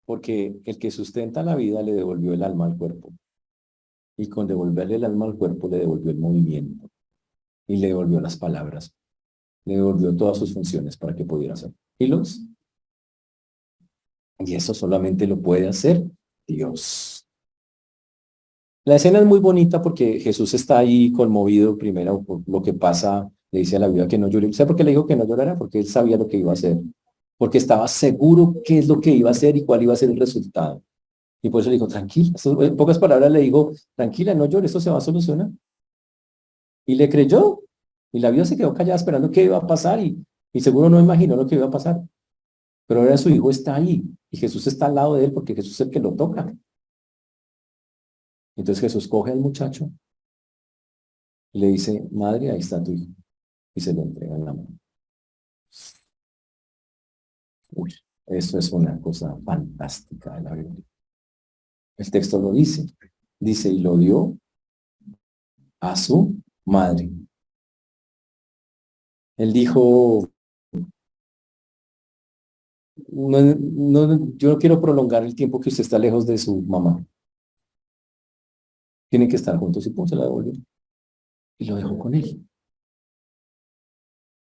A: porque el que sustenta la vida le devolvió el alma al cuerpo. Y con devolverle el alma al cuerpo le devolvió el movimiento y le devolvió las palabras, le devolvió todas sus funciones para que pudiera hacer. Y eso solamente lo puede hacer Dios. La escena es muy bonita porque Jesús está ahí conmovido primero por lo que pasa, le dice a la viuda que no llore. ¿Sabe por qué le dijo que no llorara? Porque él sabía lo que iba a hacer, porque estaba seguro qué es lo que iba a hacer y cuál iba a ser el resultado. Y por eso le dijo, tranquila, en pocas palabras le dijo, tranquila, no llores, esto se va a solucionar. Y le creyó, y la viuda se quedó callada esperando qué iba a pasar y seguro no imaginó lo que iba a pasar. Pero ahora su hijo está ahí y Jesús está al lado de él porque Jesús es el que lo toca. Entonces Jesús coge al muchacho y le dice, madre, ahí está tu hijo. Y se lo entrega en la mano. Uy, eso es una cosa fantástica de la Biblia. El texto lo dice. Dice, y lo dio a su madre. Él dijo, Yo no quiero prolongar el tiempo que usted está lejos de su mamá. Tienen que estar juntos y pum, se la devolvió. Y lo dejó con él.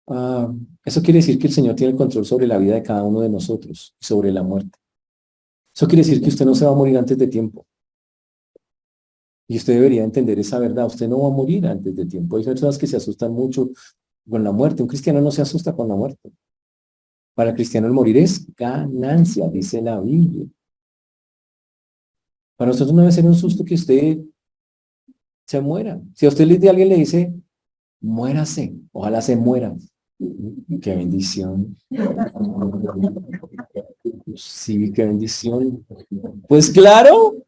A: Ah, eso quiere decir que el Señor tiene el control sobre la vida de cada uno de nosotros y sobre la muerte. Eso quiere decir que usted no se va a morir antes de tiempo. Y usted debería entender esa verdad. Usted no va a morir antes de tiempo. Hay personas que se asustan mucho con la muerte. Un cristiano no se asusta con la muerte. Para el cristiano el morir es ganancia, dice la Biblia. Para nosotros no debe ser un susto que usted se muera. Si a usted alguien le dice, muérase, ojalá se muera. Qué bendición. Sí, qué bendición. Pues claro,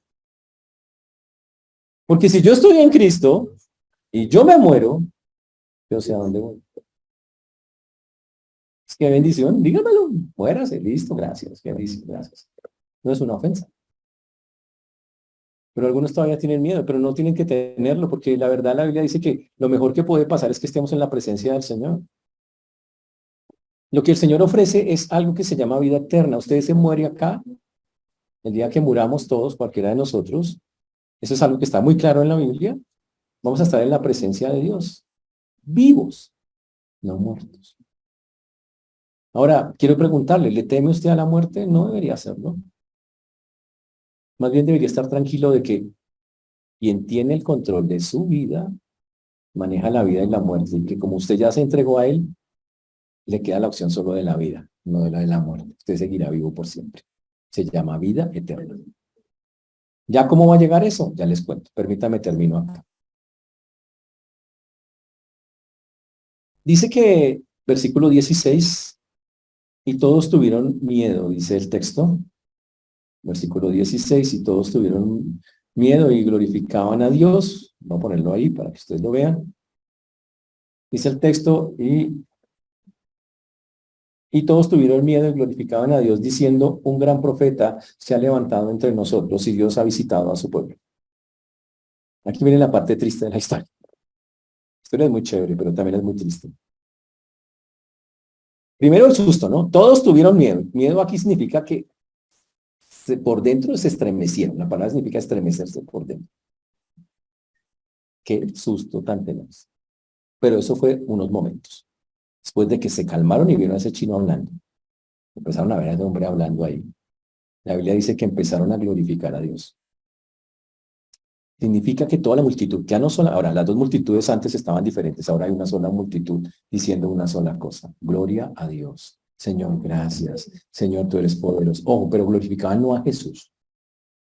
A: porque si yo estoy en Cristo y yo me muero, yo sé a dónde voy. Es que bendición, dígamelo, muérase, listo, gracias, qué bendición, gracias. No es una ofensa. Pero algunos todavía tienen miedo, pero no tienen que tenerlo, porque la verdad la Biblia dice que lo mejor que puede pasar es que estemos en la presencia del Señor. Lo que el Señor ofrece es algo que se llama vida eterna. Usted se muere acá, el día que muramos todos, cualquiera de nosotros, eso es algo que está muy claro en la Biblia, vamos a estar en la presencia de Dios, vivos, no muertos. Ahora, quiero preguntarle, ¿le teme usted a la muerte? No debería hacerlo. Más bien debería estar tranquilo de que quien tiene el control de su vida, maneja la vida y la muerte, y que como usted ya se entregó a él, le queda la opción solo de la vida, no de la muerte. Usted seguirá vivo por siempre. Se llama vida eterna. ¿Ya cómo va a llegar eso? Ya les cuento. Permítame termino acá. Dice que, versículo 16, y todos tuvieron miedo, dice el texto. Versículo 16, y todos tuvieron miedo y glorificaban a Dios. Voy a ponerlo ahí para que ustedes lo vean. Dice el texto, y todos tuvieron miedo y glorificaban a Dios, diciendo, un gran profeta se ha levantado entre nosotros y Dios ha visitado a su pueblo. Aquí viene la parte triste de la historia. La historia es muy chévere, pero también es muy triste. Primero el susto, ¿no? Todos tuvieron miedo. Miedo aquí significa que por dentro se estremecieron. La palabra significa estremecerse por dentro. Qué susto tan tenaz. Pero eso fue unos momentos. Después de que se calmaron y vieron a ese chino hablando. Empezaron a ver a ese hombre hablando ahí. La Biblia dice que empezaron a glorificar a Dios. Significa que toda la multitud, ya no solo, ahora las dos multitudes antes estaban diferentes, ahora hay una sola multitud diciendo una sola cosa. Gloria a Dios. Señor, gracias. Señor, tú eres poderoso. Ojo, pero glorificaban no a Jesús,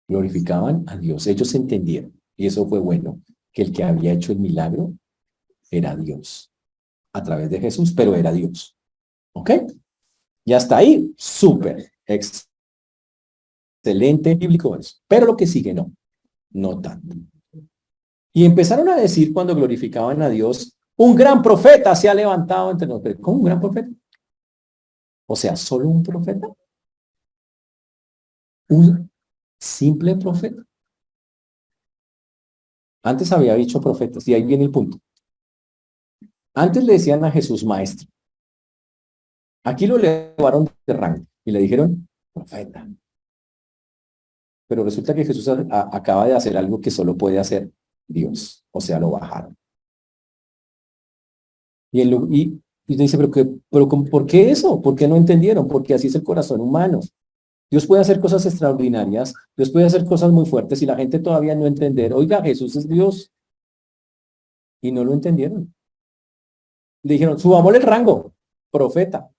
A: glorificaban a Dios. Ellos entendieron, y eso fue bueno, que el que había hecho el milagro era Dios, a través de Jesús, pero era Dios. ¿Ok? Y hasta ahí, súper, excelente bíblico eso. Pero lo que sigue no tanto. Y empezaron a decir cuando glorificaban a Dios, un gran profeta se ha levantado entre nosotros. ¿Cómo un gran profeta? O sea, ¿solo un profeta? ¿Un simple profeta? Antes había dicho profetas, y ahí viene el punto. Antes le decían a Jesús maestro. Aquí lo elevaron de rango y le dijeron profeta. Pero resulta que Jesús acaba de hacer algo que solo puede hacer Dios. O sea, lo bajaron. Y dice, ¿por qué eso? ¿Por qué no entendieron? Porque así es el corazón humano. Dios puede hacer cosas extraordinarias, Dios puede hacer cosas muy fuertes y la gente todavía no entender. Oiga, Jesús es Dios. Y no lo entendieron. Le dijeron, subámosle el rango, profeta.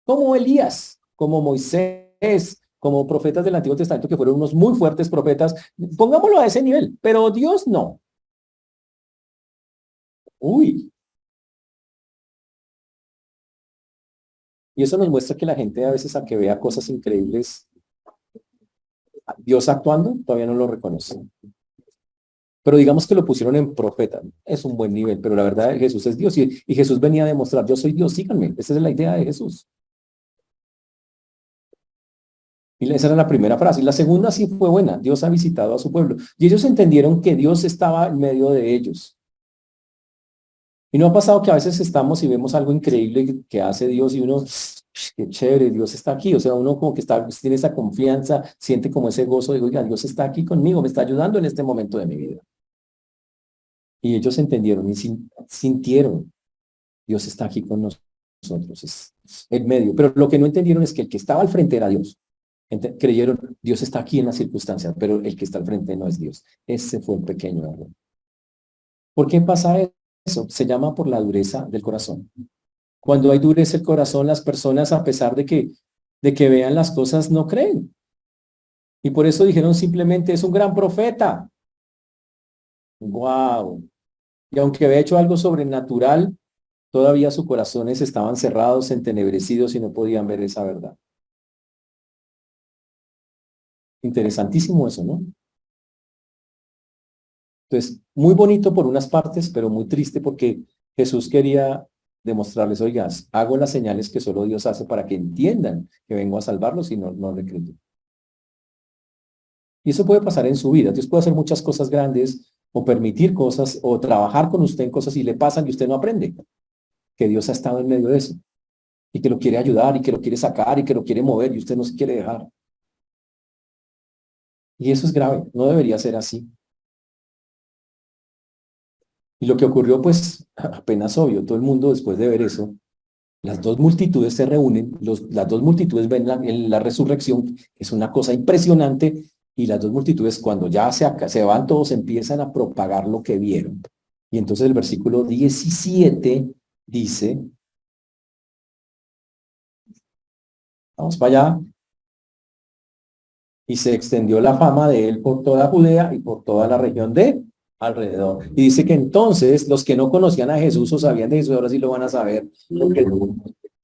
A: Como Elías, como Moisés, como profetas del Antiguo Testamento que fueron unos muy fuertes profetas. Pongámoslo a ese nivel, pero Dios no. Uy. Y eso nos muestra que la gente a veces a que vea cosas increíbles, Dios actuando, todavía no lo reconoce. Pero digamos que lo pusieron en profeta. Es un buen nivel, pero la verdad Jesús es Dios y Jesús venía a demostrar, yo soy Dios, síganme. Esa es la idea de Jesús. Y esa era la primera frase. Y la segunda sí fue buena. Dios ha visitado a su pueblo. Y ellos entendieron que Dios estaba en medio de ellos. Y no ha pasado que a veces estamos y vemos algo increíble que hace Dios y uno, qué chévere, Dios está aquí. O sea, uno como que está, tiene esa confianza, siente como ese gozo de, oiga, Dios está aquí conmigo, me está ayudando en este momento de mi vida. Y ellos entendieron y sintieron, Dios está aquí con nosotros, es el medio. Pero lo que no entendieron es que el que estaba al frente era Dios. Creyeron, Dios está aquí en las circunstancias, pero el que está al frente no es Dios. Ese fue el pequeño error. ¿Por qué pasa eso? Se llama por la dureza del corazón. Cuando hay dureza el corazón, las personas, a pesar de que vean las cosas, no creen. Y por eso dijeron simplemente, es un gran profeta. ¡Wow! Y aunque había hecho algo sobrenatural, todavía sus corazones estaban cerrados, entenebrecidos y no podían ver esa verdad. Interesantísimo eso, ¿no? Entonces, muy bonito por unas partes, pero muy triste porque Jesús quería demostrarles, oigas, hago las señales que solo Dios hace para que entiendan que vengo a salvarlos y no le creen. Y eso puede pasar en su vida. Dios puede hacer muchas cosas grandes o permitir cosas o trabajar con usted en cosas y le pasan y usted no aprende. Que Dios ha estado en medio de eso y que lo quiere ayudar y que lo quiere sacar y que lo quiere mover y usted no se quiere dejar. Y eso es grave. No debería ser así. Y lo que ocurrió, pues, apenas obvio. Todo el mundo, después de ver eso, las dos multitudes se reúnen, las dos multitudes ven en la resurrección, que es una cosa impresionante, y las dos multitudes cuando ya se van todos empiezan a propagar lo que vieron. Y entonces el versículo 17 dice, vamos para allá, y se extendió la fama de él por toda Judea y por toda la región de alrededor. Y dice que entonces los que no conocían a Jesús o sabían de Jesús ahora sí lo van a saber,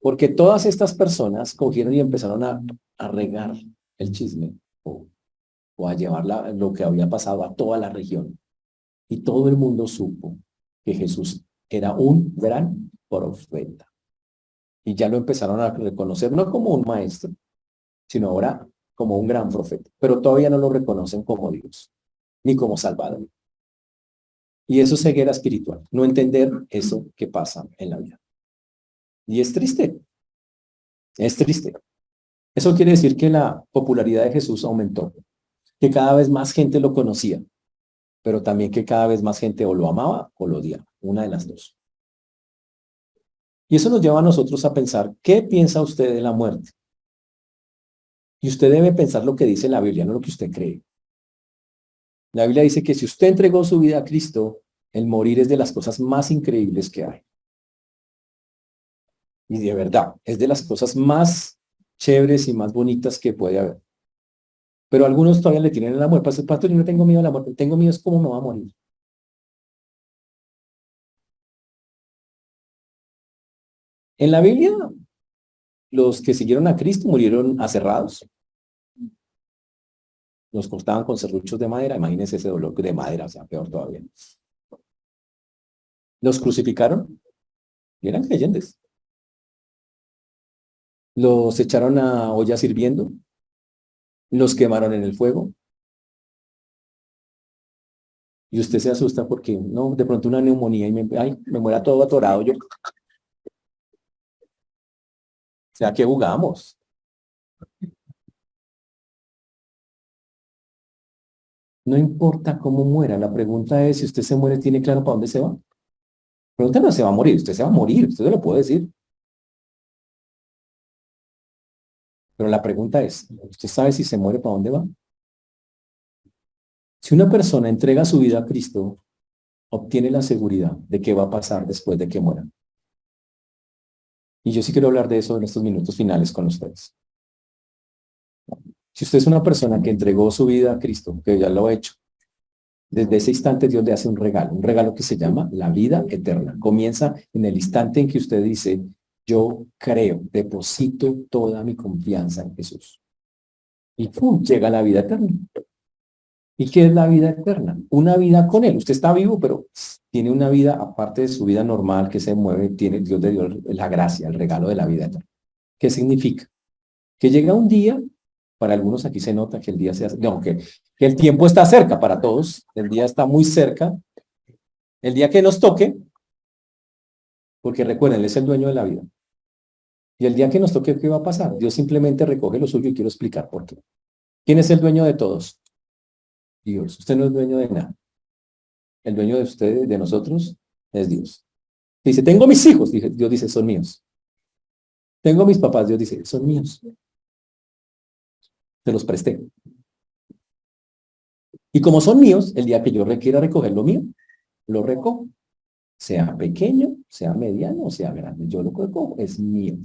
A: porque todas estas personas cogieron y empezaron a regar el chisme o a llevar lo que había pasado a toda la región. Y todo el mundo supo que Jesús era un gran profeta. Y ya lo empezaron a reconocer no como un maestro, sino ahora como un gran profeta. Pero todavía no lo reconocen como Dios, ni como Salvador. Y eso es ceguera espiritual, no entender eso que pasa en la vida. Y es triste, es triste. Eso quiere decir que la popularidad de Jesús aumentó, que cada vez más gente lo conocía, pero también que cada vez más gente o lo amaba o lo odiaba, una de las dos. Y eso nos lleva a nosotros a pensar, ¿qué piensa usted de la muerte? Y usted debe pensar lo que dice la Biblia, no lo que usted cree. La Biblia dice que si usted entregó su vida a Cristo, el morir es de las cosas más increíbles que hay. Y de verdad, es de las cosas más chéveres y más bonitas que puede haber. Pero algunos todavía le tienen el amor. Pastor, yo no tengo miedo a la muerte, tengo miedo es cómo me va a morir. En la Biblia, los que siguieron a Cristo murieron aserrados. Los cortaban con serruchos de madera. Imagínense ese dolor de madera, o sea, peor todavía. Los crucificaron y eran creyentes. Los echaron a ollas hirviendo. Los quemaron en el fuego. Y usted se asusta porque, no, de pronto una neumonía y me muera todo atorado yo. O sea, ¿qué jugamos? No importa cómo muera, la pregunta es si usted se muere, ¿tiene claro para dónde se va? La pregunta no se va a morir, usted se va a morir, usted se lo puede decir. Pero la pregunta es, ¿usted sabe si se muere para dónde va? Si una persona entrega su vida a Cristo, obtiene la seguridad de qué va a pasar después de que muera. Y yo sí quiero hablar de eso en estos minutos finales con ustedes. Si usted es una persona que entregó su vida a Cristo, que ya lo ha hecho, desde ese instante Dios le hace un regalo que se llama la vida eterna. Comienza en el instante en que usted dice, yo creo, deposito toda mi confianza en Jesús. Y ¡pum!, llega la vida eterna. ¿Y qué es la vida eterna? Una vida con Él. Usted está vivo, pero tiene una vida aparte de su vida normal que se mueve, Dios le dio la gracia, el regalo de la vida eterna. ¿Qué significa? Que llega un día, para algunos aquí se nota que el día se hace, no, que el tiempo está cerca para todos, el día está muy cerca, el día que nos toque, porque recuerden, Él es el dueño de la vida. Y el día que nos toque, ¿qué va a pasar? Dios simplemente recoge lo suyo y quiero explicar por qué. ¿Quién es el dueño de todos? Dios. Usted no es dueño de nada. El dueño de ustedes, de nosotros, es Dios. Dice, tengo mis hijos. Dios dice, son míos. Tengo mis papás. Dios dice, son míos. Se los presté. Y como son míos, el día que yo requiera recoger lo mío, lo recojo. Sea pequeño, sea mediano o sea grande. Yo lo recojo, es mío.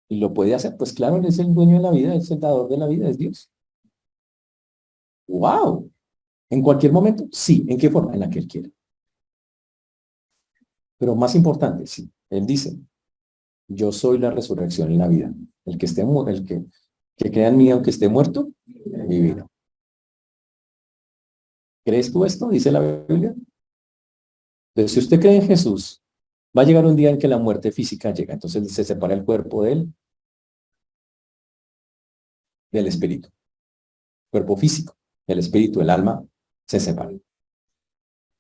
A: Y lo puede hacer, pues claro, él es el dueño de la vida, es el dador de la vida, es Dios. ¡Wow! ¿En cualquier momento? Sí. ¿En qué forma? En la que él quiera. Pero más importante, sí. Él dice, yo soy la resurrección y la vida. El que esté que crea en mí, aunque esté muerto, vivirá. ¿Crees tú esto? Dice la Biblia. Entonces, si usted cree en Jesús, va a llegar un día en que la muerte física llega. Entonces se separa el cuerpo del espíritu. Cuerpo físico, el espíritu, el alma, se separan.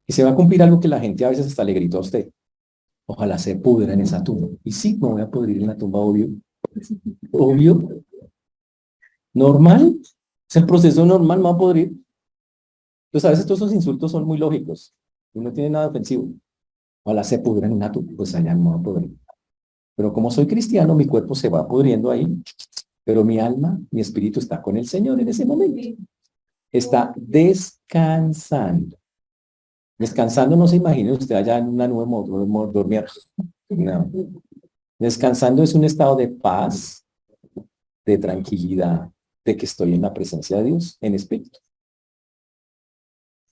A: Y se va a cumplir algo que la gente a veces hasta le gritó a usted. Ojalá se pudra en esa tumba. Y sí, me voy a pudrir en la tumba, obvio. Obvio. Normal. Es el proceso normal, me va a pudrir. Entonces a veces todos esos insultos son muy lógicos. Y no tiene nada ofensivo. Ojalá se pudra en una tumba. Pues allá no va a pudrir. Pero como soy cristiano, mi cuerpo se va pudriendo ahí. Pero mi alma, mi espíritu está con el Señor en ese momento. Está descansando. Descansando no se imagine usted allá en una nube dormir. No. Descansando es un estado de paz, de tranquilidad, de que estoy en la presencia de Dios, en espíritu.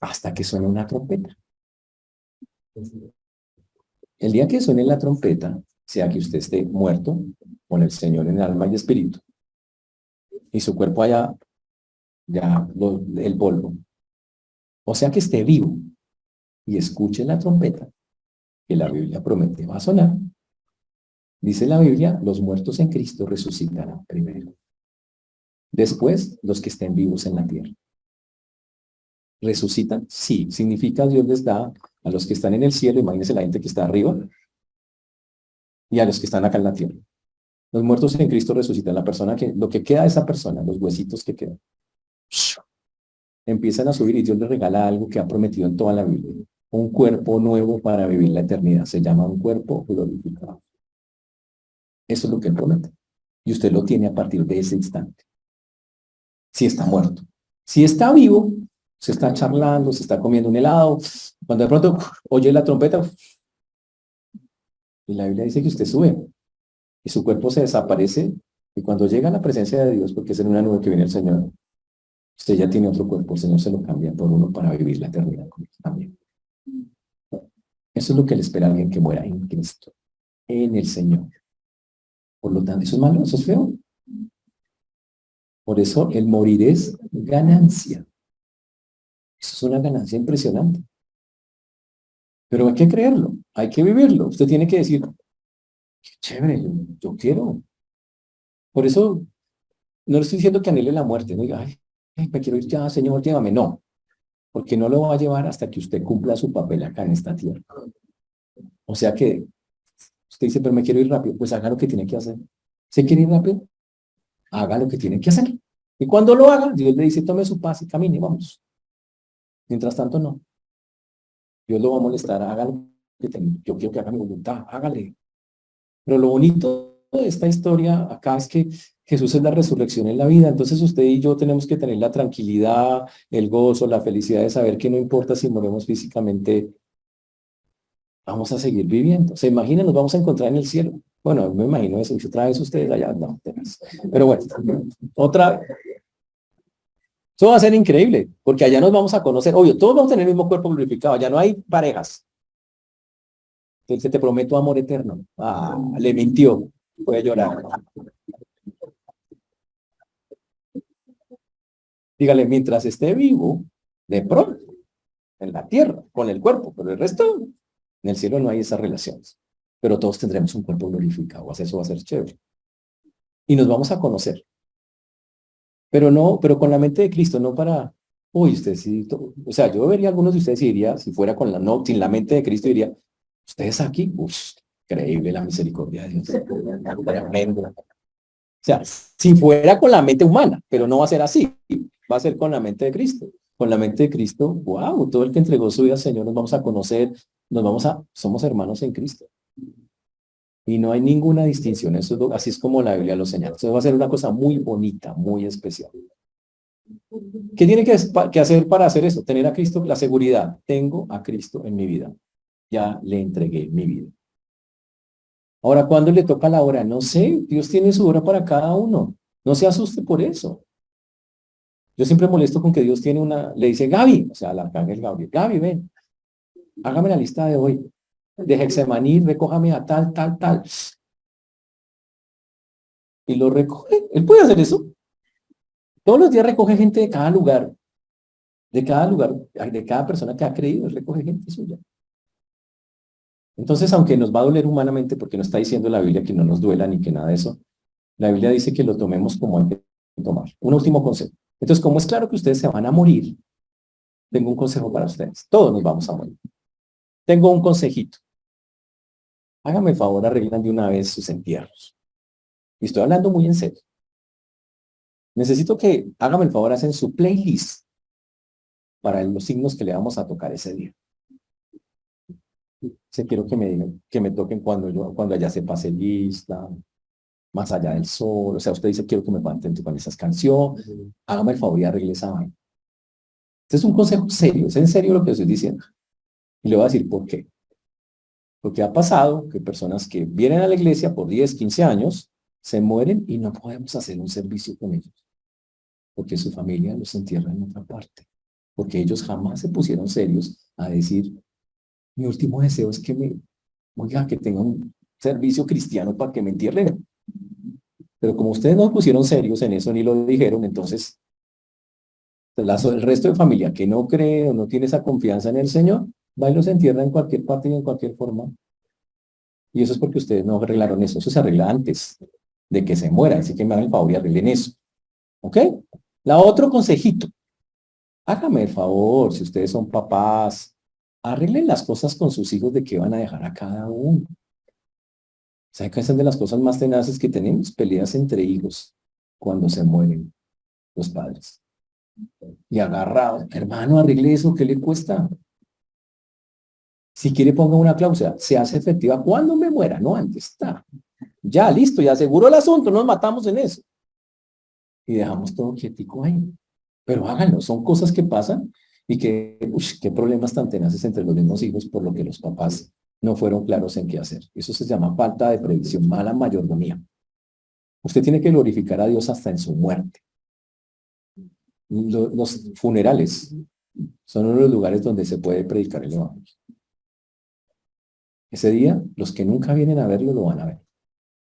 A: Hasta que suene una trompeta. El día que suene la trompeta, sea que usted esté muerto con el Señor en alma y espíritu, y su cuerpo haya ya el polvo, o sea que esté vivo y escuche la trompeta, que la Biblia promete va a sonar. Dice la Biblia, los muertos en Cristo resucitarán primero. Después, los que estén vivos en la tierra. ¿Resucitan? Sí. Significa Dios les da a los que están en el cielo, imagínense la gente que está arriba, y a los que están acá en la tierra. Los muertos en Cristo resucitan. Lo que queda de esa persona, los huesitos que quedan, empiezan a subir y Dios les regala algo que ha prometido en toda la Biblia. Un cuerpo nuevo para vivir la eternidad. Se llama un cuerpo glorificado. Eso es lo que Él promete. Y usted lo tiene a partir de ese instante. Si está muerto. Si está vivo, se está charlando, se está comiendo un helado. Cuando de pronto oye la trompeta, y la Biblia dice que usted sube y su cuerpo se desaparece. Y cuando llega a la presencia de Dios, porque es en una nube que viene el Señor, usted ya tiene otro cuerpo. El Señor se lo cambia por uno para vivir la eternidad con él también. Eso es lo que le espera a alguien que muera en Cristo, en el Señor. Por lo tanto, ¿eso es malo? ¿Eso es feo? Por eso el morir es ganancia. Eso es una ganancia impresionante. Pero hay que creerlo, hay que vivirlo. Usted tiene que decir, qué chévere, yo quiero. Por eso no le estoy diciendo que anhele la muerte. No diga, ay, me quiero ir ya, Señor, llévame. No, porque no lo va a llevar hasta que usted cumpla su papel acá en esta tierra. O sea que usted dice, pero me quiero ir rápido. Pues haga lo que tiene que hacer. ¿Se quiere ir rápido? Haga lo que tiene que hacer. Y cuando lo haga, Dios le dice, tome su paz y camine, vamos. Mientras tanto, no. Dios lo va a molestar, hágalo. Yo quiero que haga mi voluntad, hágale. Pero lo bonito de esta historia acá es que Jesús es la resurrección en la vida. Entonces usted y yo tenemos que tener la tranquilidad, el gozo, la felicidad de saber que no importa si morimos físicamente, vamos a seguir viviendo. ¿Se imaginan? Nos vamos a encontrar en el cielo. Bueno, me imagino eso. Y otra vez ustedes allá, no. Pero bueno, otra, eso va a ser increíble, porque allá nos vamos a conocer. Obvio, todos vamos a tener el mismo cuerpo glorificado. Allá no hay parejas. Entonces te prometo amor eterno. Ah, le mintió. Voy a llorar. Dígale, mientras esté vivo, de pronto, en la tierra, con el cuerpo, pero el resto, en el cielo no hay esas relaciones. Pero todos tendremos un cuerpo glorificado. Eso va a ser chévere. Y nos vamos a conocer. Pero no, pero con la mente de Cristo, no para, uy, usted sí, o sea, yo vería a algunos de ustedes y diría, si fuera con la, no, sin la mente de Cristo, diría, ustedes aquí, uff, Increíble la misericordia de Dios. Tremendo. O sea, si fuera con la mente humana, pero no va a ser así. Va a ser con la mente de Cristo. Con la mente de Cristo, wow, todo el que entregó su vida al Señor nos vamos a conocer, somos hermanos en Cristo. Y no hay ninguna distinción. Así es como la Biblia lo señala. Eso va a ser una cosa muy bonita, muy especial. ¿Qué tiene que hacer para hacer eso? Tener a Cristo, la seguridad. Tengo a Cristo en mi vida. Ya le entregué mi vida. Ahora, ¿cuándo le toca la hora? No sé. Dios tiene su hora para cada uno. No se asuste por eso. Yo siempre molesto con que Dios tiene le dice, Gaby, o sea, al arcángel Gabriel, Gaby, ven, hágame la lista de hoy. De Getsemaní, recójame a tal, tal, tal. Y lo recoge. Él puede hacer eso. Todos los días recoge gente de cada lugar, de cada persona que ha creído, él recoge gente suya. Entonces, aunque nos va a doler humanamente, porque no está diciendo la Biblia que no nos duela ni que nada de eso, la Biblia dice que lo tomemos como hay que tomar. Un último consejo. Entonces, como es claro que ustedes se van a morir, tengo un consejo para ustedes. Todos nos vamos a morir. Tengo un consejito. Háganme el favor, arreglan de una vez sus entierros. Y estoy hablando muy en serio. Necesito que, háganme el favor, hacen su playlist para los signos que le vamos a tocar ese día. Quiero que me digan, que me toquen cuando allá se pase lista, más allá del sol. O sea, usted dice, quiero que me mantenga con esas canciones. Hágame el favor y arregle esa vaina. Este es un consejo serio, es en serio lo que estoy diciendo. Y le voy a decir por qué. Porque ha pasado que personas que vienen a la iglesia por 10, 15 años, se mueren y no podemos hacer un servicio con ellos. Porque su familia los entierra en otra parte. Porque ellos jamás se pusieron serios a decir, mi último deseo es que tenga un servicio cristiano para que me entierren. Pero como ustedes no pusieron serios en eso ni lo dijeron, entonces el resto de familia que no cree o no tiene esa confianza en el Señor, va y los entierra en cualquier parte y en cualquier forma. Y eso es porque ustedes no arreglaron eso. Eso se arregla antes de que se muera. Así que me hagan el favor y arreglen eso. ¿Ok? Otro consejito. Hágame el favor, si ustedes son papás, arreglen las cosas con sus hijos de qué van a dejar a cada uno. ¿Saben qué es de las cosas más tenaces que tenemos? Peleas entre hijos cuando se mueren los padres. Y agarrados, hermano, arregle eso, ¿qué le cuesta? Si quiere ponga una cláusula, se hace efectiva cuando me muera, no antes, está. Ya, listo, ya aseguró el asunto, nos matamos en eso. Y dejamos todo quietico ahí. Pero háganlo, son cosas que pasan y qué problemas tan tenaces entre los mismos hijos por lo que los papás no fueron claros en qué hacer. Eso se llama falta de previsión, mala mayordomía. Usted tiene que glorificar a Dios hasta en su muerte. Los funerales son uno de los lugares donde se puede predicar el evangelio. Ese día, los que nunca vienen a verlo, lo van a ver.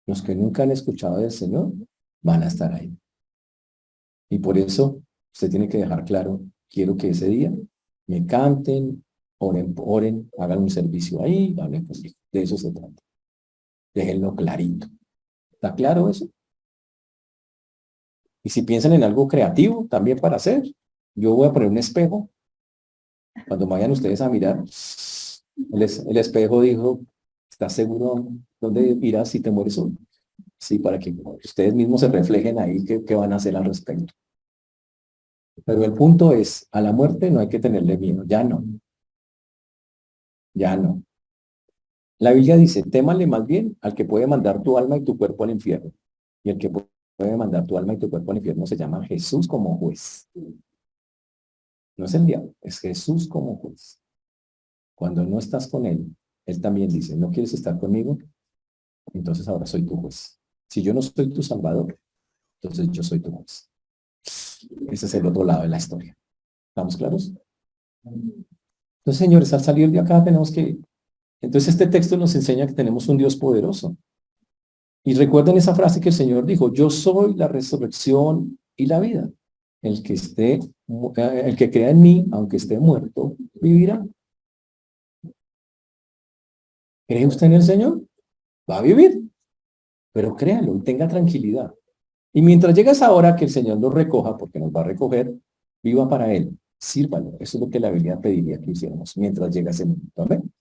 A: Los que nunca han escuchado del Señor, van a estar ahí. Y por eso, usted tiene que dejar claro, quiero que ese día me canten, oren, hagan un servicio ahí, hablen conmigo. De eso se trata. Déjenlo clarito. ¿Está claro eso? Y si piensan en algo creativo también para hacer, yo voy a poner un espejo. Cuando vayan ustedes a mirar, el espejo dijo, ¿estás seguro dónde irás si te mueres hoy? Sí, para que ustedes mismos se reflejen ahí qué van a hacer al respecto. Pero el punto es, a la muerte no hay que tenerle miedo, ya no. Ya no. La Biblia dice, témale más bien al que puede mandar tu alma y tu cuerpo al infierno. Y el que puede mandar tu alma y tu cuerpo al infierno se llama Jesús como juez. No es el diablo, es Jesús como juez. Cuando no estás con él, él también dice, ¿no quieres estar conmigo? Entonces ahora soy tu juez. Si yo no soy tu salvador, entonces yo soy tu juez. Ese es el otro lado de la historia. ¿Estamos claros? Entonces, señores, al salir de acá tenemos que... Entonces este texto nos enseña que tenemos un Dios poderoso. Y recuerden esa frase que el Señor dijo, yo soy la resurrección y la vida. El que crea en mí, aunque esté muerto, vivirá. ¿Cree usted en el Señor? Va a vivir. Pero créalo y tenga tranquilidad. Y mientras llega esa hora que el Señor nos recoja, porque nos va a recoger, viva para Él. Sírvalo. Eso es lo que la Biblia pediría que hiciéramos mientras llega ese momento. Amén.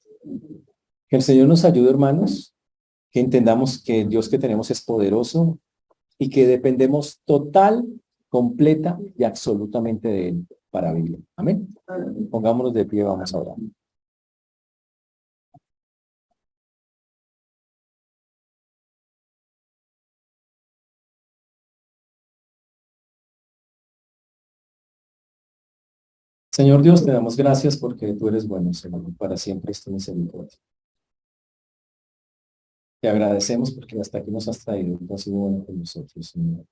A: Que el Señor nos ayude, hermanos, que entendamos que el Dios que tenemos es poderoso y que dependemos total, completa y absolutamente de Él para vivir. Amén. Pongámonos de pie, vamos a orar. Señor Dios, te damos gracias porque tú eres bueno, Señor, y para siempre es tu misericordia. Te agradecemos porque hasta aquí nos has traído, tú has sido bueno con nosotros, Señor.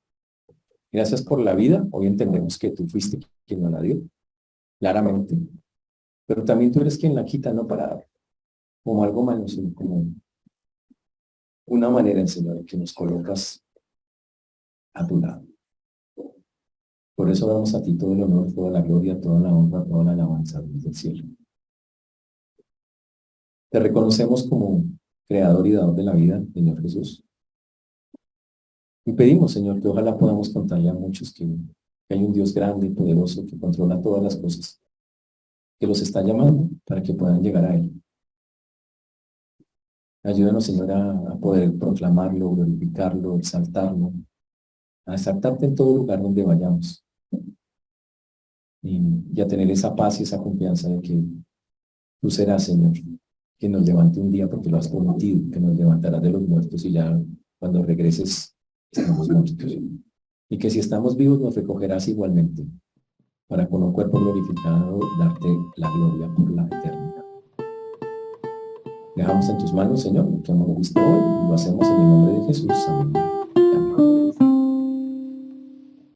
A: Gracias por la vida. Hoy entendemos que tú fuiste quien nos la dio, claramente. Pero también tú eres quien la quita, no para dar como algo malo, sino como una manera, Señor, en que nos colocas a tu lado. Por eso damos a ti todo el honor, toda la gloria, toda la honra, toda la alabanza del cielo. Te reconocemos como creador y dador de la vida, Señor Jesús. Y pedimos, Señor, que ojalá podamos contarle a muchos que hay un Dios grande y poderoso que controla todas las cosas, que los está llamando para que puedan llegar a Él. Ayúdanos, Señor, a poder proclamarlo, glorificarlo, a exaltarte en todo lugar donde vayamos. Y a tener esa paz y esa confianza de que tú serás, Señor, que nos levante un día porque lo has prometido, que nos levantarás de los muertos y ya cuando regreses estamos muertos. Y que si estamos vivos nos recogerás igualmente para con un cuerpo glorificado darte la gloria por la eternidad. Dejamos en tus manos, Señor, lo que hemos visto hoy y lo hacemos en el nombre de Jesús. Amén.